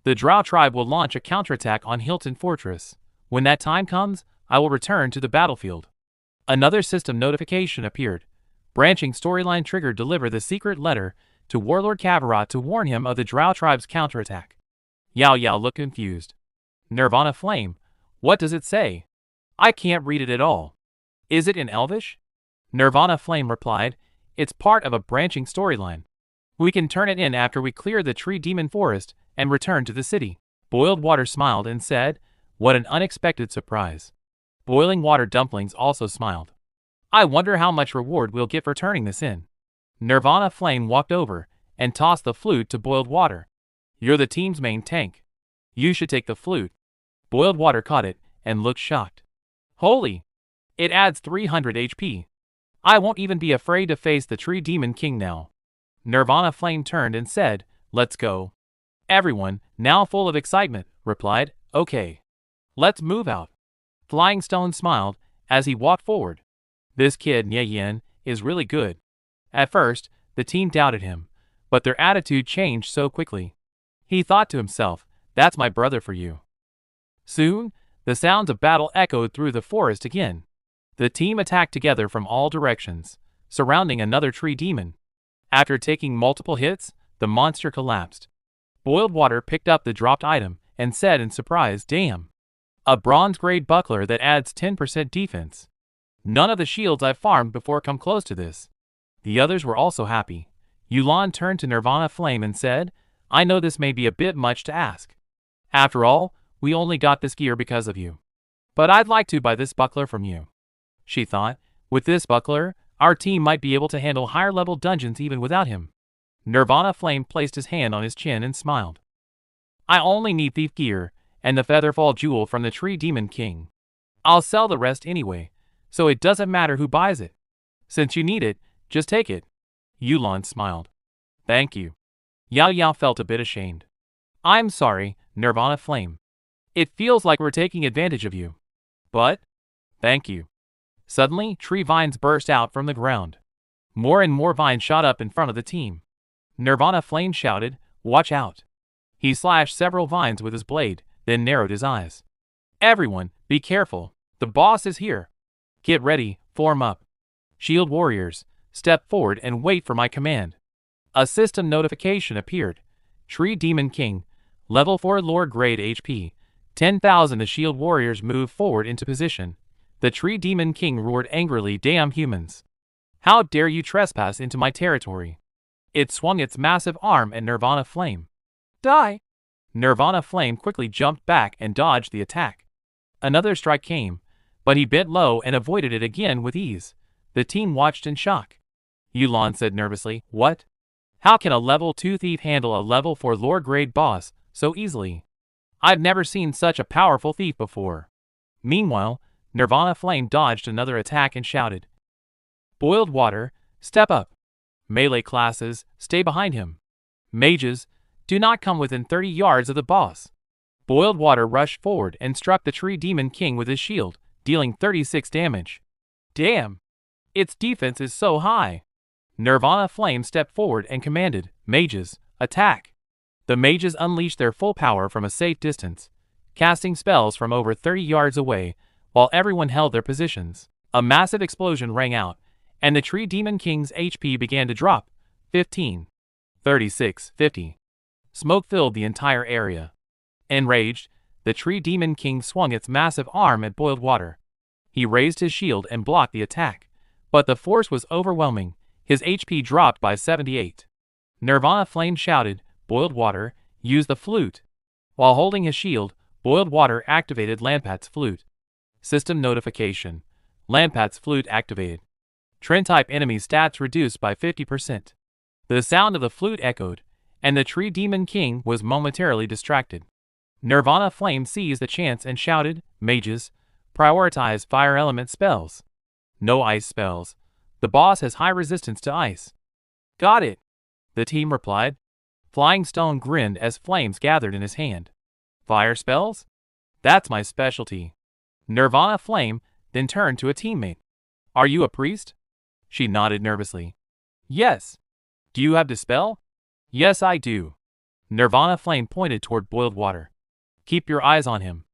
The Drow tribe will launch a counterattack on Hilton Fortress. When that time comes, I will return to the battlefield." Another system notification appeared. Branching storyline triggered. Deliver the secret letter to Warlord Kavarat to warn him of the Drow tribe's counterattack. Yao Yao looked confused. "Nirvana Flame, what does it say? I can't read it at all. Is it in Elvish?" Nirvana Flame replied, "It's part of a branching storyline. We can turn it in after we clear the tree demon forest and return to the city." Boiled Water smiled and said, "What an unexpected surprise." Boiling Water Dumplings also smiled. "I wonder how much reward we'll get for turning this in." Nirvana Flame walked over and tossed the flute to Boiled Water. "You're the team's main tank. You should take the flute." Boiled Water caught it and looked shocked. "Holy! It adds 300 HP. I won't even be afraid to face the Tree Demon King now." Nirvana Flame turned and said, "Let's go." Everyone, now full of excitement, replied, "Okay. Let's move out." Flying Stone smiled as he walked forward. "This kid, Nie Yan, is really good." At first, the team doubted him, but their attitude changed so quickly. He thought to himself, "That's my brother for you." Soon, the sounds of battle echoed through the forest again. The team attacked together from all directions, surrounding another tree demon. After taking multiple hits, the monster collapsed. Boiled Water picked up the dropped item and said in surprise, "Damn! A bronze-grade buckler that adds 10% defense. None of the shields I've farmed before come close to this." The others were also happy. Yulan turned to Nirvana Flame and said, "I know this may be a bit much to ask. After all, we only got this gear because of you. But I'd like to buy this buckler from you." She thought, "With this buckler, our team might be able to handle higher-level dungeons even without him." Nirvana Flame placed his hand on his chin and smiled. I only need thief gear and the featherfall jewel from the Tree Demon King. I'll sell the rest anyway, so it doesn't matter who buys it. Since you need it, just take it. Yulan smiled. Thank you. Yao Yao felt a bit ashamed. I'm sorry, Nirvana Flame. It feels like we're taking advantage of you. But, thank you. Suddenly, tree vines burst out from the ground. More and more vines shot up in front of the team. Nirvana Flame shouted, "Watch out." He slashed several vines with his blade, then narrowed his eyes. Everyone, be careful. The boss is here. Get ready, form up. Shield warriors, step forward and wait for my command. A system notification appeared. Tree Demon King, level 4 lower grade HP, 10,000. The shield warriors moved forward into position. The Tree Demon King roared angrily, "Damn humans. How dare you trespass into my territory?" It swung its massive arm at Nirvana Flame. Die! Nirvana Flame quickly jumped back and dodged the attack. Another strike came, but he bent low and avoided it again with ease. The team watched in shock. Yulan said nervously, "What? How can a level 2 thief handle a level 4 lower grade boss so easily? I've never seen such a powerful thief before." Meanwhile, Nirvana Flame dodged another attack and shouted, "Boiled water, step up. Melee classes, stay behind him. Mages, do not come within 30 yards of the boss." Boiled water rushed forward and struck the Tree Demon King with his shield, dealing 36 damage. Damn! Its defense is so high. Nirvana Flame stepped forward and commanded, "Mages, attack." The mages unleashed their full power from a safe distance, casting spells from over 30 yards away, while everyone held their positions. A massive explosion rang out, and the Tree Demon King's HP began to drop. 15. 36. 50. Smoke filled the entire area. Enraged, the Tree Demon King swung its massive arm at Boiled Water. He raised his shield and blocked the attack, but the force was overwhelming. His HP dropped by 78. Nirvana Flame shouted, "Boiled Water, use the flute." While holding his shield, Boiled Water activated Lampat's flute. System notification. Lampat's flute activated. Trend-type enemy stats reduced by 50%. The sound of the flute echoed, and the Tree Demon King was momentarily distracted. Nirvana Flame seized the chance and shouted, "Mages, prioritize fire element spells. No ice spells. The boss has high resistance to ice." "Got it," the team replied. Flying Stone grinned as flames gathered in his hand. "Fire spells? That's my specialty." Nirvana Flame then turned to a teammate. "Are you a priest?" She nodded nervously. "Yes." "Do you have Dispel?" "Yes, I do." Nirvana Flame pointed toward Boiled Water. "Keep your eyes on him.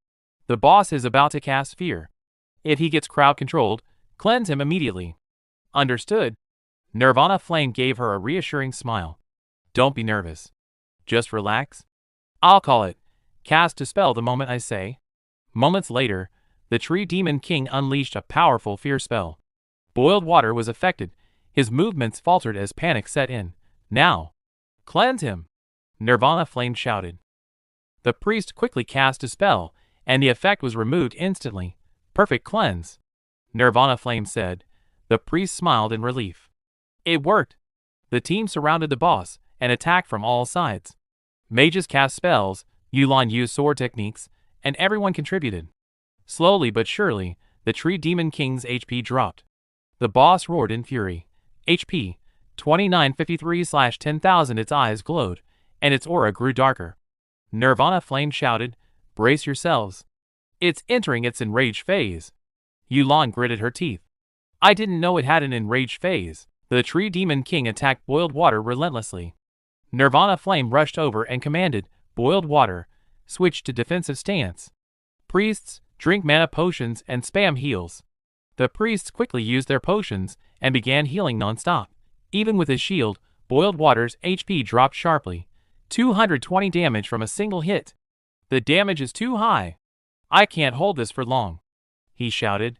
The boss is about to cast Fear. If he gets crowd controlled, cleanse him immediately." "Understood." Nirvana Flame gave her a reassuring smile. "Don't be nervous. Just relax. I'll call it. Cast Dispel the moment I say." Moments later, the Tree Demon King unleashed a powerful fear spell. Boiled Water was affected. His movements faltered as panic set in. "Now! Cleanse him!" Nirvana Flame shouted. The priest quickly cast a spell, and the effect was removed instantly. "Perfect cleanse," Nirvana Flame said. The priest smiled in relief. It worked. The team surrounded the boss and attacked from all sides. Mages cast spells, Yulan used sword techniques, and everyone contributed. Slowly but surely, the Tree Demon King's HP dropped. The boss roared in fury. HP 2953/10,000. Its eyes glowed, and its aura grew darker. Nirvana Flame shouted, "Brace yourselves. It's entering its enraged phase." Yulan gritted her teeth. "I didn't know it had an enraged phase." The Tree Demon King attacked Boiled Water relentlessly. Nirvana Flame rushed over and commanded, "Boiled Water, switch to defensive stance. Priests, drink mana potions and spam heals." The priests quickly used their potions and began healing non-stop. Even with his shield, Boiled Water's HP dropped sharply. 220 damage from a single hit. "The damage is too high. I can't hold this for long," he shouted,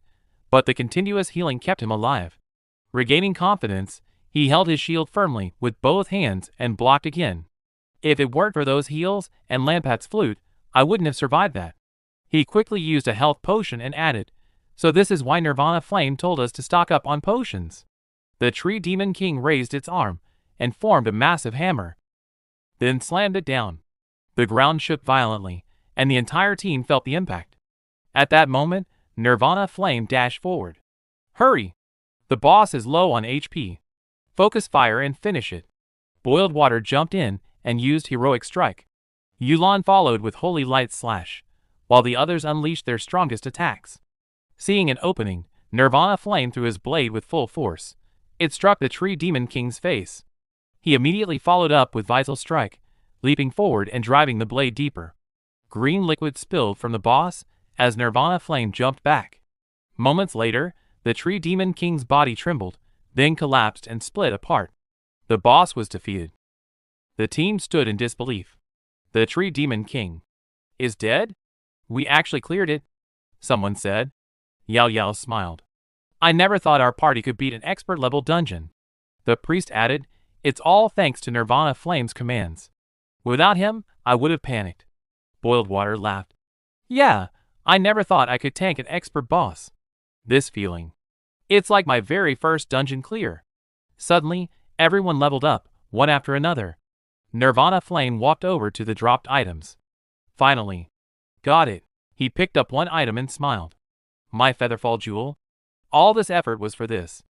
but the continuous healing kept him alive. Regaining confidence, he held his shield firmly with both hands and blocked again. "If it weren't for those heals and Lampat's flute, I wouldn't have survived that." He quickly used a health potion and added, "So this is why Nirvana Flame told us to stock up on potions." The Tree Demon King raised its arm and formed a massive hammer, then slammed it down. The ground shook violently, and the entire team felt the impact. At that moment, Nirvana Flame dashed forward. Hurry! The boss is low on HP. Focus fire and finish it. Boiled Water jumped in and used Heroic Strike. Yulan followed with Holy Light Slash, while the others unleashed their strongest attacks. Seeing an opening, Nirvana Flame threw his blade with full force. It struck the Tree Demon King's face. He immediately followed up with Vital Strike, leaping forward and driving the blade deeper. Green liquid spilled from the boss as Nirvana Flame jumped back. Moments later, the Tree Demon King's body trembled, then collapsed and split apart. The boss was defeated. The team stood in disbelief. The Tree Demon King is dead? We actually cleared it, someone said. Yao Yao smiled. I never thought our party could beat an expert-level dungeon. The priest added, it's all thanks to Nirvana Flame's commands. Without him, I would have panicked. Boiled Water laughed. Yeah, I never thought I could tank an expert boss. This feeling. It's like my very first dungeon clear. Suddenly, everyone leveled up, one after another. Nirvana Flame walked over to the dropped items. Finally. Got it. He picked up one item and smiled. My Featherfall Jewel? All this effort was for this.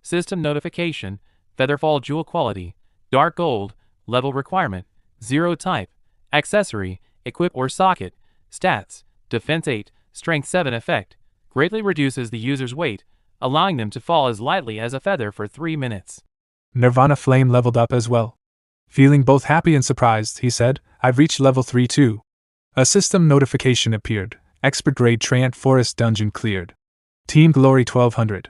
System notification, Featherfall Jewel quality, dark gold, level requirement, 0 type, accessory, equip or socket, stats, defense 8, strength 7 effect, greatly reduces the user's weight, allowing them to fall as lightly as a feather for 3 minutes. Nirvana Flame leveled up as well. Feeling both happy and surprised, he said, I've reached level 3 too. A system notification appeared. Expert grade Treant Forest dungeon cleared. Team Glory 1200.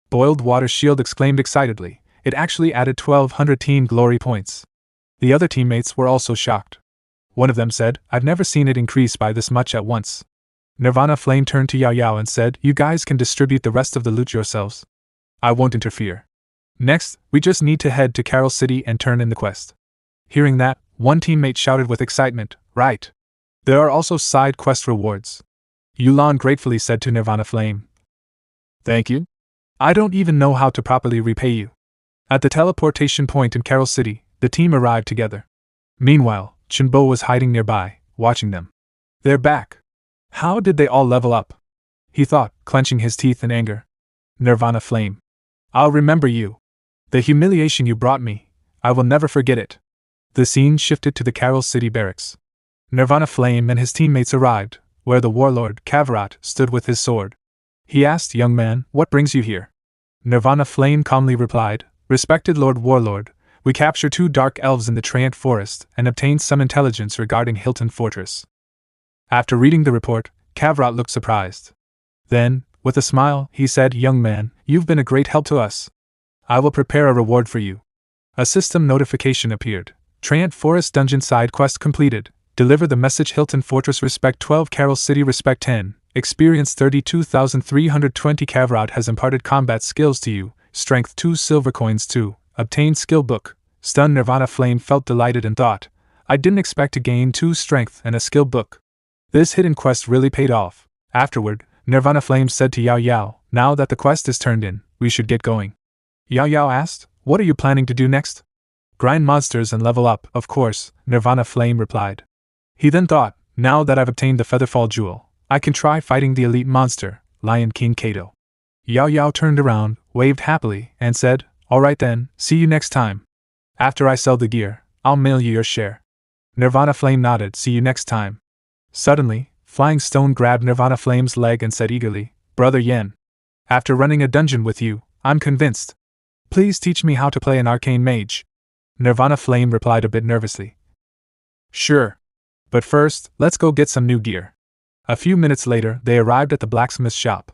Boiled Water Shield exclaimed excitedly. It actually added 1200 Team Glory points. The other teammates were also shocked. One of them said, I've never seen it increase by this much at once. Nirvana Flame turned to Yao Yao and said, you guys can distribute the rest of the loot yourselves. I won't interfere. Next, we just need to head to Carol City and turn in the quest. Hearing that, one teammate shouted with excitement, right. There are also side quest rewards. Yulan gratefully said to Nirvana Flame. Thank you. I don't even know how to properly repay you. At the teleportation point in Carol City, the team arrived together. Meanwhile, Chenbo was hiding nearby, watching them. They're back. How did they all level up? He thought, clenching his teeth in anger. Nirvana Flame. I'll remember you. The humiliation you brought me, I will never forget it. The scene shifted to the Carol City barracks. Nirvana Flame and his teammates arrived, where the warlord, Kavarat, stood with his sword. He asked, young man, what brings you here? Nirvana Flame calmly replied, respected Lord Warlord, we captured 2 dark elves in the Treant Forest and obtained some intelligence regarding Hilton Fortress. After reading the report, Kavarat looked surprised. Then, with a smile, he said, young man, you've been a great help to us. I will prepare a reward for you. A system notification appeared. Treant Forest dungeon side quest completed. Deliver the message Hilton Fortress Respect 12 Carol City Respect 10. Experience 32,320 Kavarat has imparted combat skills to you. Strength 2 silver coins 2. Obtain skill book. Stunned Nirvana Flame felt delighted and thought, I didn't expect to gain 2 strength and a skill book. This hidden quest really paid off. Afterward, Nirvana Flame said to Yao Yao, now that the quest is turned in, we should get going. Yao Yao asked, what are you planning to do next? Grind monsters and level up, of course, Nirvana Flame replied. He then thought, now that I've obtained the Featherfall Jewel, I can try fighting the elite monster, Lion King Kato. Yao Yao turned around, waved happily, and said, alright then, see you next time. After I sell the gear, I'll mail you your share. Nirvana Flame nodded, see you next time. Suddenly, Flying Stone grabbed Nirvana Flame's leg and said eagerly, Brother Yan. After running a dungeon with you, I'm convinced. Please teach me how to play an arcane mage. Nirvana Flame replied a bit nervously. Sure. But first, let's go get some new gear. A few minutes later, they arrived at the blacksmith's shop.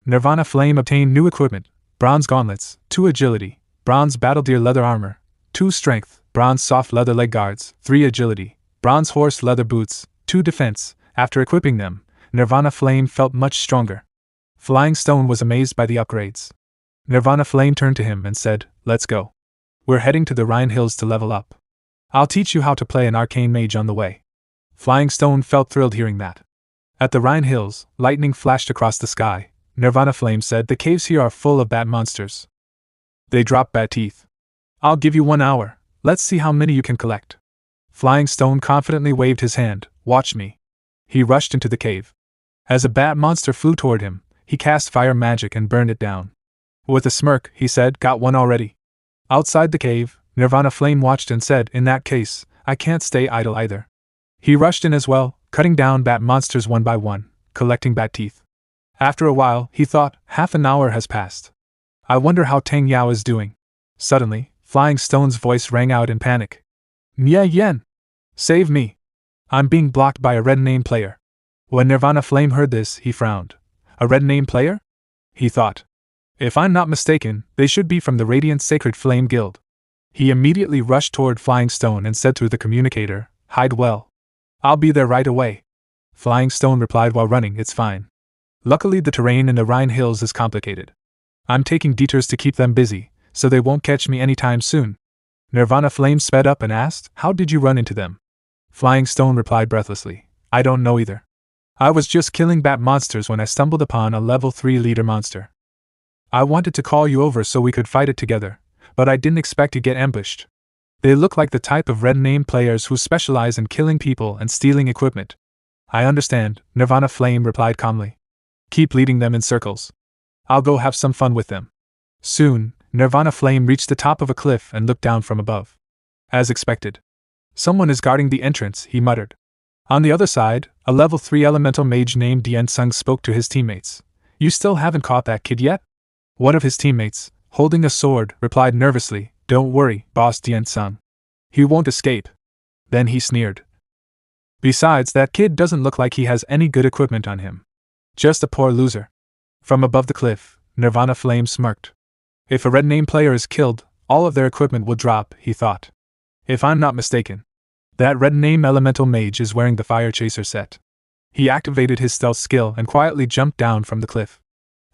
Nirvana Flame obtained new equipment, bronze gauntlets, 2 agility, bronze battledeer leather armor, 2 strength, bronze soft leather leg guards, 3 agility, bronze horse leather boots, 2 defense. After equipping them, Nirvana Flame felt much stronger. Flying Stone was amazed by the upgrades. Nirvana Flame turned to him and said, let's go. We're heading to the Rhine Hills to level up. I'll teach you how to play an arcane mage on the way. Flying Stone felt thrilled hearing that. At the Rhine Hills, lightning flashed across the sky. Nirvana Flame said, the caves here are full of bat monsters. They drop bat teeth. I'll give you 1 hour, let's see how many you can collect. Flying Stone confidently waved his hand. Watch me. He rushed into the cave. As a bat monster flew toward him, he cast fire magic and burned it down. With a smirk, he said, "Got one already." Outside the cave, Nirvana Flame watched and said, "In that case, I can't stay idle either." He rushed in as well, cutting down bat monsters one by one, collecting bat teeth. After a while, he thought, half an hour has passed. I wonder how Tang Yao is doing. Suddenly, Flying Stone's voice rang out in panic. Nie Yan! Save me! I'm being blocked by a red name player. When Nirvana Flame heard this, he frowned. A red name player? He thought. If I'm not mistaken, they should be from the Radiant Sacred Flame Guild. He immediately rushed toward Flying Stone and said through the communicator, "Hide well. I'll be there right away." Flying Stone replied while running, "It's fine. Luckily the terrain in the Rhine Hills is complicated. I'm taking detours to keep them busy, so they won't catch me anytime soon." Nirvana Flame sped up and asked, "How did you run into them?" Flying Stone replied breathlessly, "I don't know either. I was just killing bat monsters when I stumbled upon a level 3 leader monster. I wanted to call you over so we could fight it together, but I didn't expect to get ambushed. They look like the type of red name players who specialize in killing people and stealing equipment." "I understand," Nirvana Flame replied calmly. "Keep leading them in circles. I'll go have some fun with them." Soon, Nirvana Flame reached the top of a cliff and looked down from above. As expected. "Someone is guarding the entrance," he muttered. On the other side, a level 3 elemental mage named Dian Sung spoke to his teammates. "You still haven't caught that kid yet?" One of his teammates, holding a sword, replied nervously, "Don't worry, Boss Dian Sung. He won't escape." Then he sneered. "Besides, that kid doesn't look like he has any good equipment on him. Just a poor loser." From above the cliff, Nirvana Flame smirked. "If a red name player is killed, all of their equipment will drop," he thought. "If I'm not mistaken, that red name elemental mage is wearing the Fire Chaser set." He activated his stealth skill and quietly jumped down from the cliff.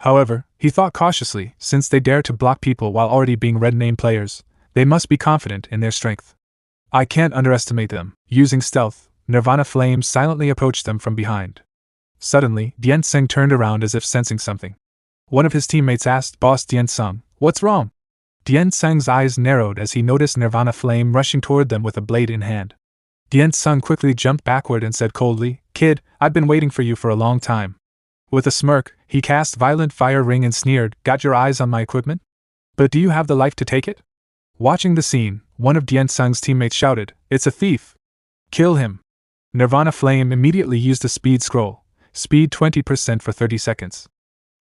However, he thought cautiously, since they dare to block people while already being red name players, they must be confident in their strength. I can't underestimate them. Using stealth, Nirvana Flame silently approached them from behind. Suddenly, Dian Sung turned around as if sensing something. One of his teammates asked, "Boss Dian Sung, what's wrong?" Dian Sung's eyes narrowed as he noticed Nirvana Flame rushing toward them with a blade in hand. Dian Sung quickly jumped backward and said coldly, "Kid, I've been waiting for you for a long time." With a smirk, he cast Violent Fire Ring and sneered, "Got your eyes on my equipment? But do you have the life to take it?" Watching the scene, one of Dian Sung's teammates shouted, "It's a thief! Kill him!" Nirvana Flame immediately used a speed scroll. Speed 20% for 30 seconds.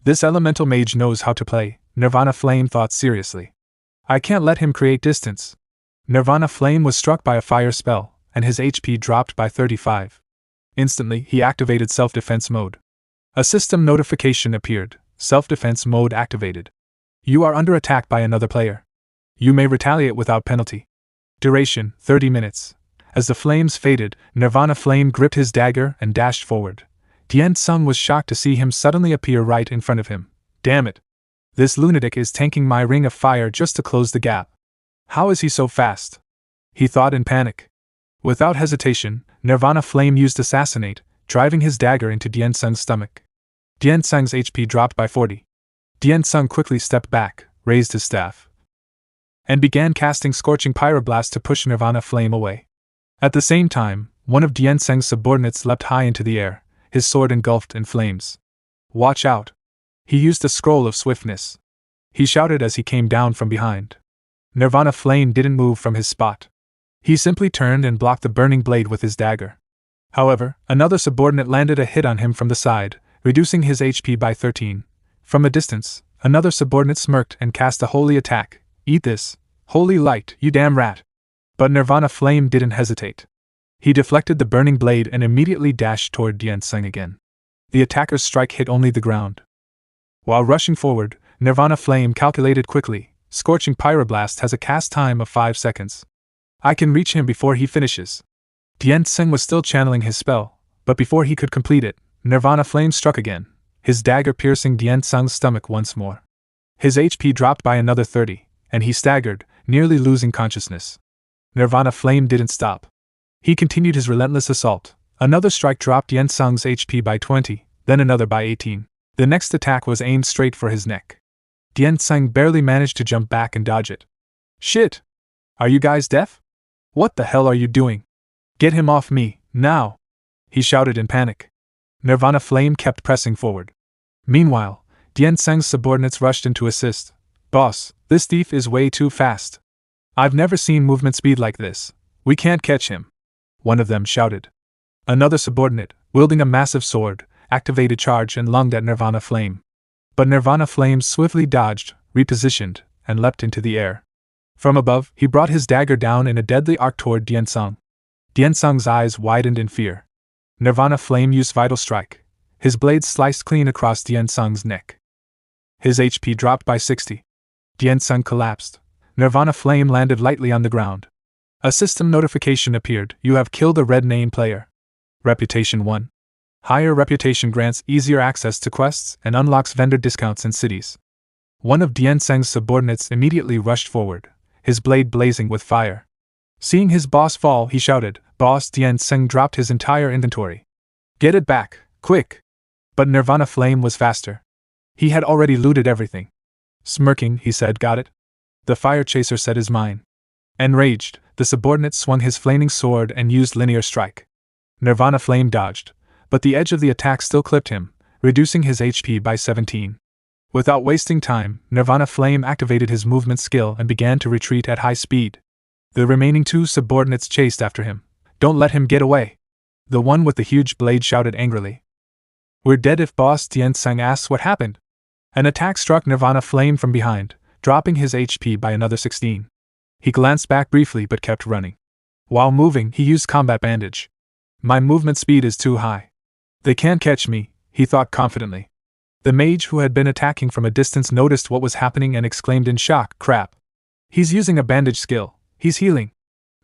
This elemental mage knows how to play, Nirvana Flame thought seriously. I can't let him create distance. Nirvana Flame was struck by a fire spell, and his HP dropped by 35. Instantly, he activated self-defense mode. A system notification appeared, self-defense mode activated. You are under attack by another player. You may retaliate without penalty. Duration, 30 minutes. As the flames faded, Nirvana Flame gripped his dagger and dashed forward. Dian Sung was shocked to see him suddenly appear right in front of him. Damn it! This lunatic is tanking my ring of fire just to close the gap. How is he so fast? He thought in panic. Without hesitation, Nirvana Flame used Assassinate, driving his dagger into Dian Sung's stomach. Dian Sung's HP dropped by 40. Dian Sung quickly stepped back, raised his staff, and began casting Scorching Pyroblast to push Nirvana Flame away. At the same time, one of Dian Sung's subordinates leapt high into the air, his sword engulfed in flames. "Watch out!" He used the Scroll of Swiftness. He shouted as he came down from behind. Nirvana Flame didn't move from his spot. He simply turned and blocked the burning blade with his dagger. However, another subordinate landed a hit on him from the side, reducing his HP by 13. From a distance, another subordinate smirked and cast a holy attack. "Eat this, holy light, you damn rat!" But Nirvana Flame didn't hesitate. He deflected the burning blade and immediately dashed toward Dian Sung again. The attacker's strike hit only the ground. While rushing forward, Nirvana Flame calculated quickly, Scorching Pyroblast has a cast time of 5 seconds. I can reach him before he finishes. Dian Sung was still channeling his spell, but before he could complete it, Nirvana Flame struck again, his dagger piercing Dian Sung's stomach once more. His HP dropped by another 30, and he staggered, nearly losing consciousness. Nirvana Flame didn't stop. He continued his relentless assault. Another strike dropped Dian Sung's HP by 20, then another by 18. The next attack was aimed straight for his neck. Dian Sung barely managed to jump back and dodge it. "Shit! Are you guys deaf? What the hell are you doing?" Get him off me, now! He shouted in panic. Nirvana Flame kept pressing forward. Meanwhile, Dian-Seng's subordinates rushed in to assist. Boss, this thief is way too fast. I've never seen movement speed like this. We can't catch him. One of them shouted. Another subordinate, wielding a massive sword, activated charge and lunged at Nirvana Flame. But Nirvana Flame swiftly dodged, repositioned, and leapt into the air. From above, he brought his dagger down in a deadly arc toward Dian-Seng. Dian-Seng's eyes widened in fear. Nirvana Flame used Vital Strike. His blade sliced clean across Dian-Seng's neck. His HP dropped by 60. Dian-Seng collapsed. Nirvana Flame landed lightly on the ground. A system notification appeared. You have killed a red name player. Reputation 1. Higher reputation grants easier access to quests and unlocks vendor discounts in cities. One of Dian-Seng's subordinates immediately rushed forward, his blade blazing with fire. Seeing his boss fall, he shouted. Boss Dian-Seng dropped his entire inventory. Get it back, quick! But Nirvana Flame was faster. He had already looted everything. Smirking, he said, got it? The fire chaser set his mind. Enraged, the subordinate swung his flaming sword and used linear strike. Nirvana Flame dodged, but the edge of the attack still clipped him, reducing his HP by 17. Without wasting time, Nirvana Flame activated his movement skill and began to retreat at high speed. The remaining two subordinates chased after him. Don't let him get away! The one with the huge blade shouted angrily. We're dead if Boss Dian-Seng asks what happened. An attack struck Nirvana Flame from behind, dropping his HP by another 16. He glanced back briefly but kept running. While moving, he used Combat Bandage. My movement speed is too high. They can't catch me, he thought confidently. The mage who had been attacking from a distance noticed what was happening and exclaimed in shock, crap. He's using a bandage skill. He's healing.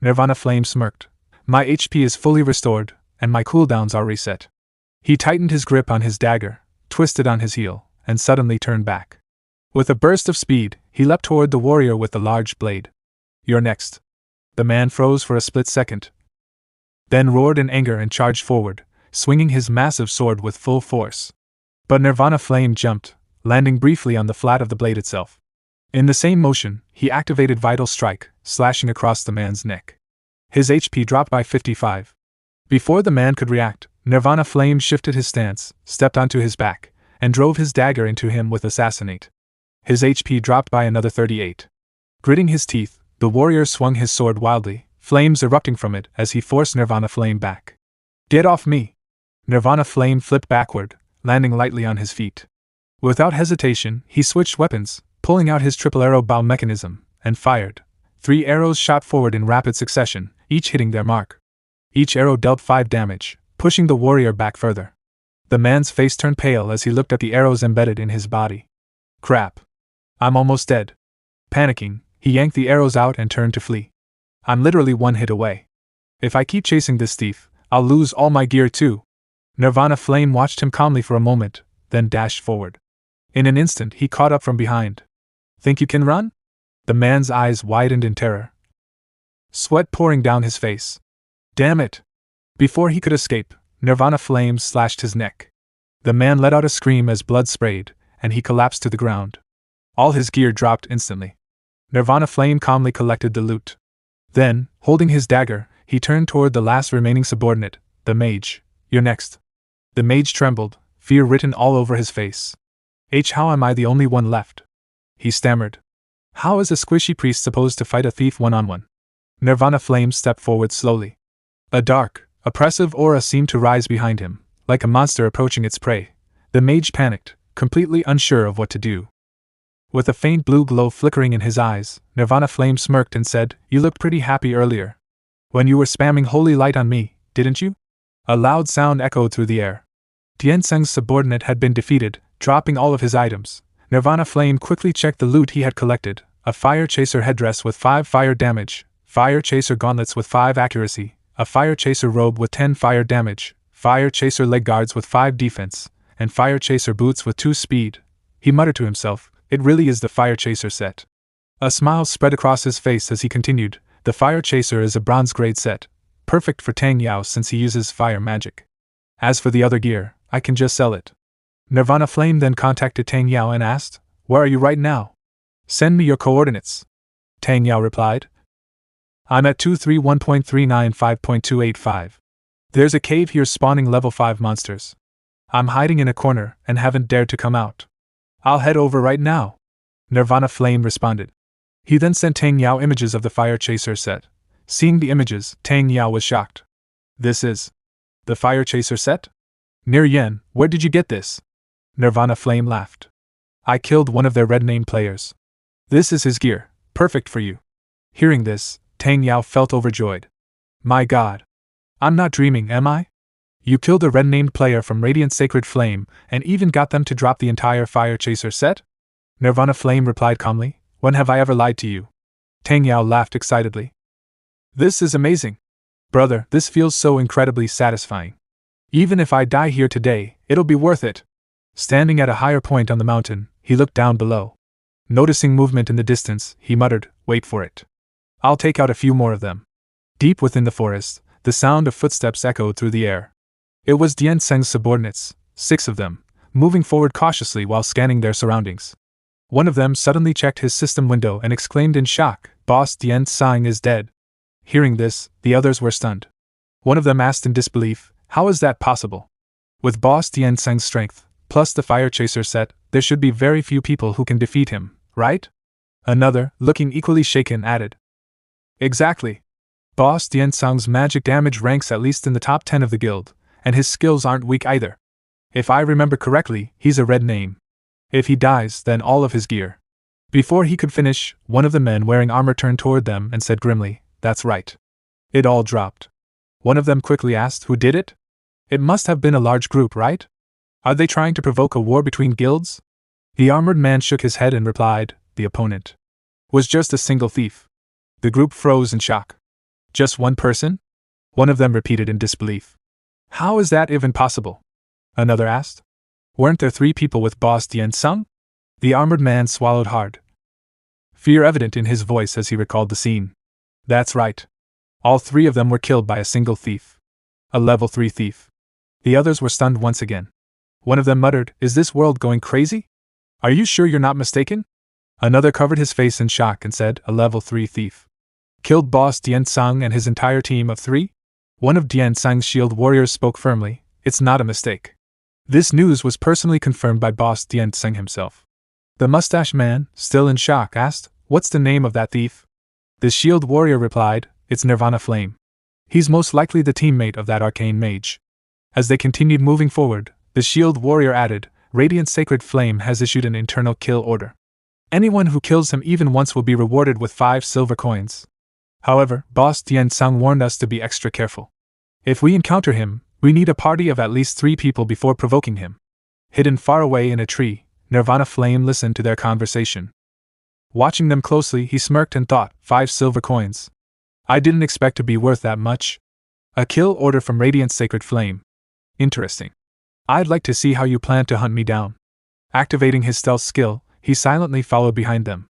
Nirvana Flame smirked. My HP is fully restored, and my cooldowns are reset. He tightened his grip on his dagger, twisted on his heel, and suddenly turned back. With a burst of speed, he leapt toward the warrior with the large blade. You're next. The man froze for a split second, then roared in anger and charged forward, swinging his massive sword with full force. But Nirvana Flame jumped, landing briefly on the flat of the blade itself. In the same motion, he activated Vital Strike, slashing across the man's neck. His HP dropped by 55. Before the man could react, Nirvana Flame shifted his stance, stepped onto his back, and drove his dagger into him with Assassinate. His HP dropped by another 38. Gritting his teeth, the warrior swung his sword wildly, flames erupting from it as he forced Nirvana Flame back. Get off me! Nirvana Flame flipped backward, landing lightly on his feet. Without hesitation, he switched weapons, pulling out his triple arrow bow mechanism, and fired. 3 arrows shot forward in rapid succession, each hitting their mark. Each arrow dealt 5 damage, pushing the warrior back further. The man's face turned pale as he looked at the arrows embedded in his body. Crap. I'm almost dead. Panicking, he yanked the arrows out and turned to flee. I'm literally 1 hit away. If I keep chasing this thief, I'll lose all my gear too. Nirvana Flame watched him calmly for a moment, then dashed forward. In an instant, he caught up from behind. Think you can run? The man's eyes widened in terror, sweat pouring down his face. Damn it! Before he could escape, Nirvana Flame slashed his neck. The man let out a scream as blood sprayed, and he collapsed to the ground. All his gear dropped instantly. Nirvana Flame calmly collected the loot. Then, holding his dagger, he turned toward the last remaining subordinate, the mage. You're next. The mage trembled, fear written all over his face. How am I the only one left? He stammered. How is a squishy priest supposed to fight a thief one-on-one? Nirvana Flame stepped forward slowly. A dark, oppressive aura seemed to rise behind him, like a monster approaching its prey. The mage panicked, completely unsure of what to do. With a faint blue glow flickering in his eyes, Nirvana Flame smirked and said, You looked pretty happy earlier. When you were spamming holy light on me, didn't you? A loud sound echoed through the air. Dian-Seng's subordinate had been defeated, dropping all of his items. Nirvana Flame quickly checked the loot he had collected: a Fire Chaser headdress with 5 fire damage, Fire Chaser gauntlets with 5 accuracy, a Fire Chaser robe with 10 fire damage, Fire Chaser leg guards with 5 defense, and Fire Chaser boots with 2 speed. He muttered to himself, It really is the Fire Chaser set. A smile spread across his face as he continued, The Fire Chaser is a bronze grade set, perfect for Tang Yao since he uses fire magic. As for the other gear, I can just sell it. Nirvana Flame then contacted Tang Yao and asked, Where are you right now? Send me your coordinates. Tang Yao replied, I'm at 231.395.285. There's a cave here spawning level 5 monsters. I'm hiding in a corner and haven't dared to come out. I'll head over right now, Nirvana Flame responded. He then sent Tang Yao images of the Fire Chaser set. Seeing the images, Tang Yao was shocked. This is the Fire Chaser set? Nie Yan, where did you get this? Nirvana Flame laughed. I killed one of their red name players. This is his gear, perfect for you. Hearing this, Tang Yao felt overjoyed. My god. I'm not dreaming, am I? You killed a red-named player from Radiant Sacred Flame, and even got them to drop the entire Fire Chaser set? Nirvana Flame replied calmly. When have I ever lied to you? Tang Yao laughed excitedly. This is amazing. Brother, this feels so incredibly satisfying. Even if I die here today, it'll be worth it. Standing at a higher point on the mountain, he looked down below. Noticing movement in the distance, he muttered, wait for it. I'll take out a few more of them. Deep within the forest, the sound of footsteps echoed through the air. It was Dian Seng's subordinates, 6 of them, moving forward cautiously while scanning their surroundings. One of them suddenly checked his system window and exclaimed in shock, Boss Dian Sang is dead. Hearing this, the others were stunned. One of them asked in disbelief, how is that possible? With Boss Dian Seng's strength, plus the Fire Chaser set, there should be very few people who can defeat him, right? Another, looking equally shaken, added. Exactly. Boss Dian Sang's magic damage ranks at least in the top 10 of the guild, and his skills aren't weak either. If I remember correctly, he's a red name. If he dies, then all of his gear. Before he could finish, one of the men wearing armor turned toward them and said grimly, that's right. It all dropped. One of them quickly asked, who did it? It must have been a large group, right? Are they trying to provoke a war between guilds? The armored man shook his head and replied, the opponent was just a single thief. The group froze in shock. Just one person? One of them repeated in disbelief. How is that even possible? Another asked. Weren't there 3 people with Boss Dian Sang? The armored man swallowed hard. Fear evident in his voice as he recalled the scene. That's right. All 3 of them were killed by a single thief. A level 3 thief. The others were stunned once again. One of them muttered, is this world going crazy? Are you sure you're not mistaken? Another covered his face in shock and said, a level 3 thief. Killed Boss Dian Sang and his entire team of 3? One of Dian Sang's shield warriors spoke firmly, it's not a mistake. This news was personally confirmed by Boss Dian Sang himself. The mustache man, still in shock, asked, what's the name of that thief? The shield warrior replied, it's Nirvana Flame. He's most likely the teammate of that arcane mage. As they continued moving forward, the shield warrior added, Radiant Sacred Flame has issued an internal kill order. Anyone who kills him even once will be rewarded with 5 silver coins. However, Boss Dian Sang warned us to be extra careful. If we encounter him, we need a party of at least 3 people before provoking him. Hidden far away in a tree, Nirvana Flame listened to their conversation. Watching them closely, he smirked and thought, 5 silver coins. I didn't expect to be worth that much. A kill order from Radiant Sacred Flame. Interesting. I'd like to see how you plan to hunt me down. Activating his stealth skill, he silently followed behind them.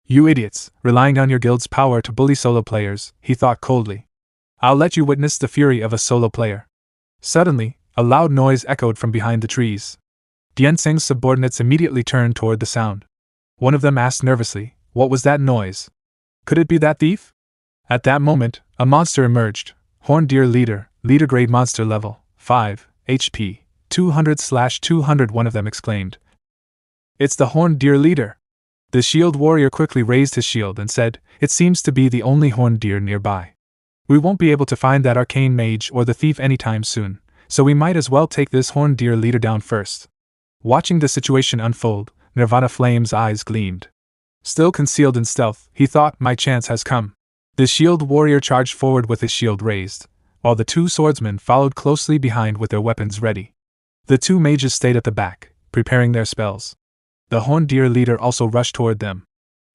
You idiots, relying on your guild's power to bully solo players, he thought coldly. I'll let you witness the fury of a solo player. Suddenly, a loud noise echoed from behind the trees. Dian Seng's subordinates immediately turned toward the sound. One of them asked nervously, what was that noise? Could it be that thief? At that moment, a monster emerged. Horned Deer Leader, leader grade monster level, 5, HP, 200/200, one of them exclaimed. It's the Horned Deer Leader. The shield warrior quickly raised his shield and said, it seems to be the only horned deer nearby. We won't be able to find that arcane mage or the thief anytime soon, so we might as well take this horned deer leader down first. Watching the situation unfold, Nirvana Flame's eyes gleamed. Still concealed in stealth, he thought, my chance has come. The shield warrior charged forward with his shield raised, while the 2 swordsmen followed closely behind with their weapons ready. The 2 mages stayed at the back, preparing their spells. The horned deer leader also rushed toward them.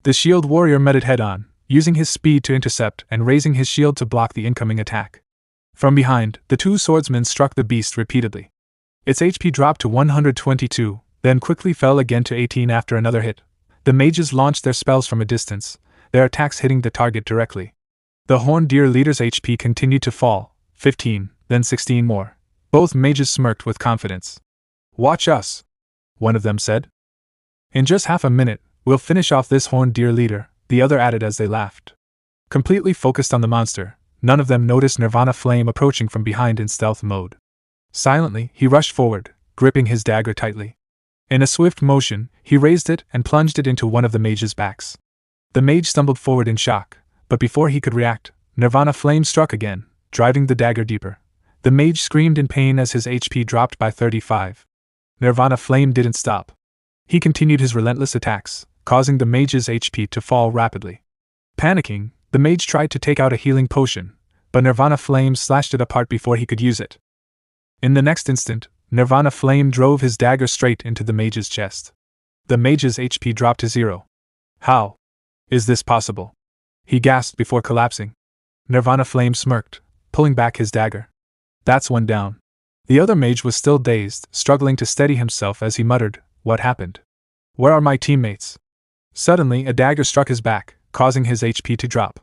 The shield warrior met it head-on, using his speed to intercept and raising his shield to block the incoming attack. From behind, the 2 swordsmen struck the beast repeatedly. Its HP dropped to 122, then quickly fell again to 18 after another hit. The mages launched their spells from a distance, their attacks hitting the target directly. The horned deer leader's HP continued to fall, 15, then 16 more. Both mages smirked with confidence. Watch us, one of them said. In just half a minute, we'll finish off this horned deer leader, the other added as they laughed. Completely focused on the monster, none of them noticed Nirvana Flame approaching from behind in stealth mode. Silently, he rushed forward, gripping his dagger tightly. In a swift motion, he raised it and plunged it into one of the mage's backs. The mage stumbled forward in shock, but before he could react, Nirvana Flame struck again, driving the dagger deeper. The mage screamed in pain as his HP dropped by 35. Nirvana Flame didn't stop. He continued his relentless attacks, causing the mage's HP to fall rapidly. Panicking, the mage tried to take out a healing potion, but Nirvana Flame slashed it apart before he could use it. In the next instant, Nirvana Flame drove his dagger straight into the mage's chest. The mage's HP dropped to 0. How is this possible? He gasped before collapsing. Nirvana Flame smirked, pulling back his dagger. That's one down. The other mage was still dazed, struggling to steady himself as he muttered, "What happened? Where are my teammates?" Suddenly, a dagger struck his back, causing his HP to drop.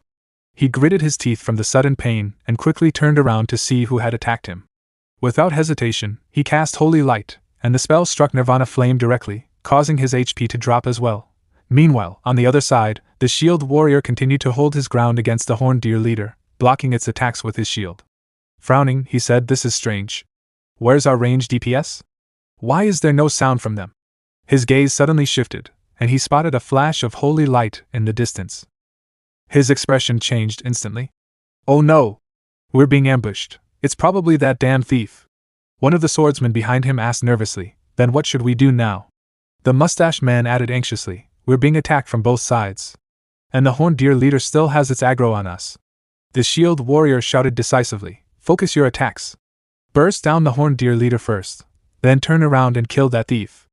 He gritted his teeth from the sudden pain and quickly turned around to see who had attacked him. Without hesitation, he cast Holy Light, and the spell struck Nirvana Flame directly, causing his HP to drop as well. Meanwhile, on the other side, the shield warrior continued to hold his ground against the horned deer leader, blocking its attacks with his shield. Frowning, he said, "This is strange. Where's our ranged DPS? Why is there no sound from them?" His gaze suddenly shifted, and he spotted a flash of holy light in the distance. His expression changed instantly. "Oh no! We're being ambushed. It's probably that damn thief." One of the swordsmen behind him asked nervously, "Then what should we do now?" The mustached man added anxiously, "We're being attacked from both sides. And the horned deer leader still has its aggro on us." The shield warrior shouted decisively, "Focus your attacks. Burst down the horned deer leader first, then turn around and kill that thief."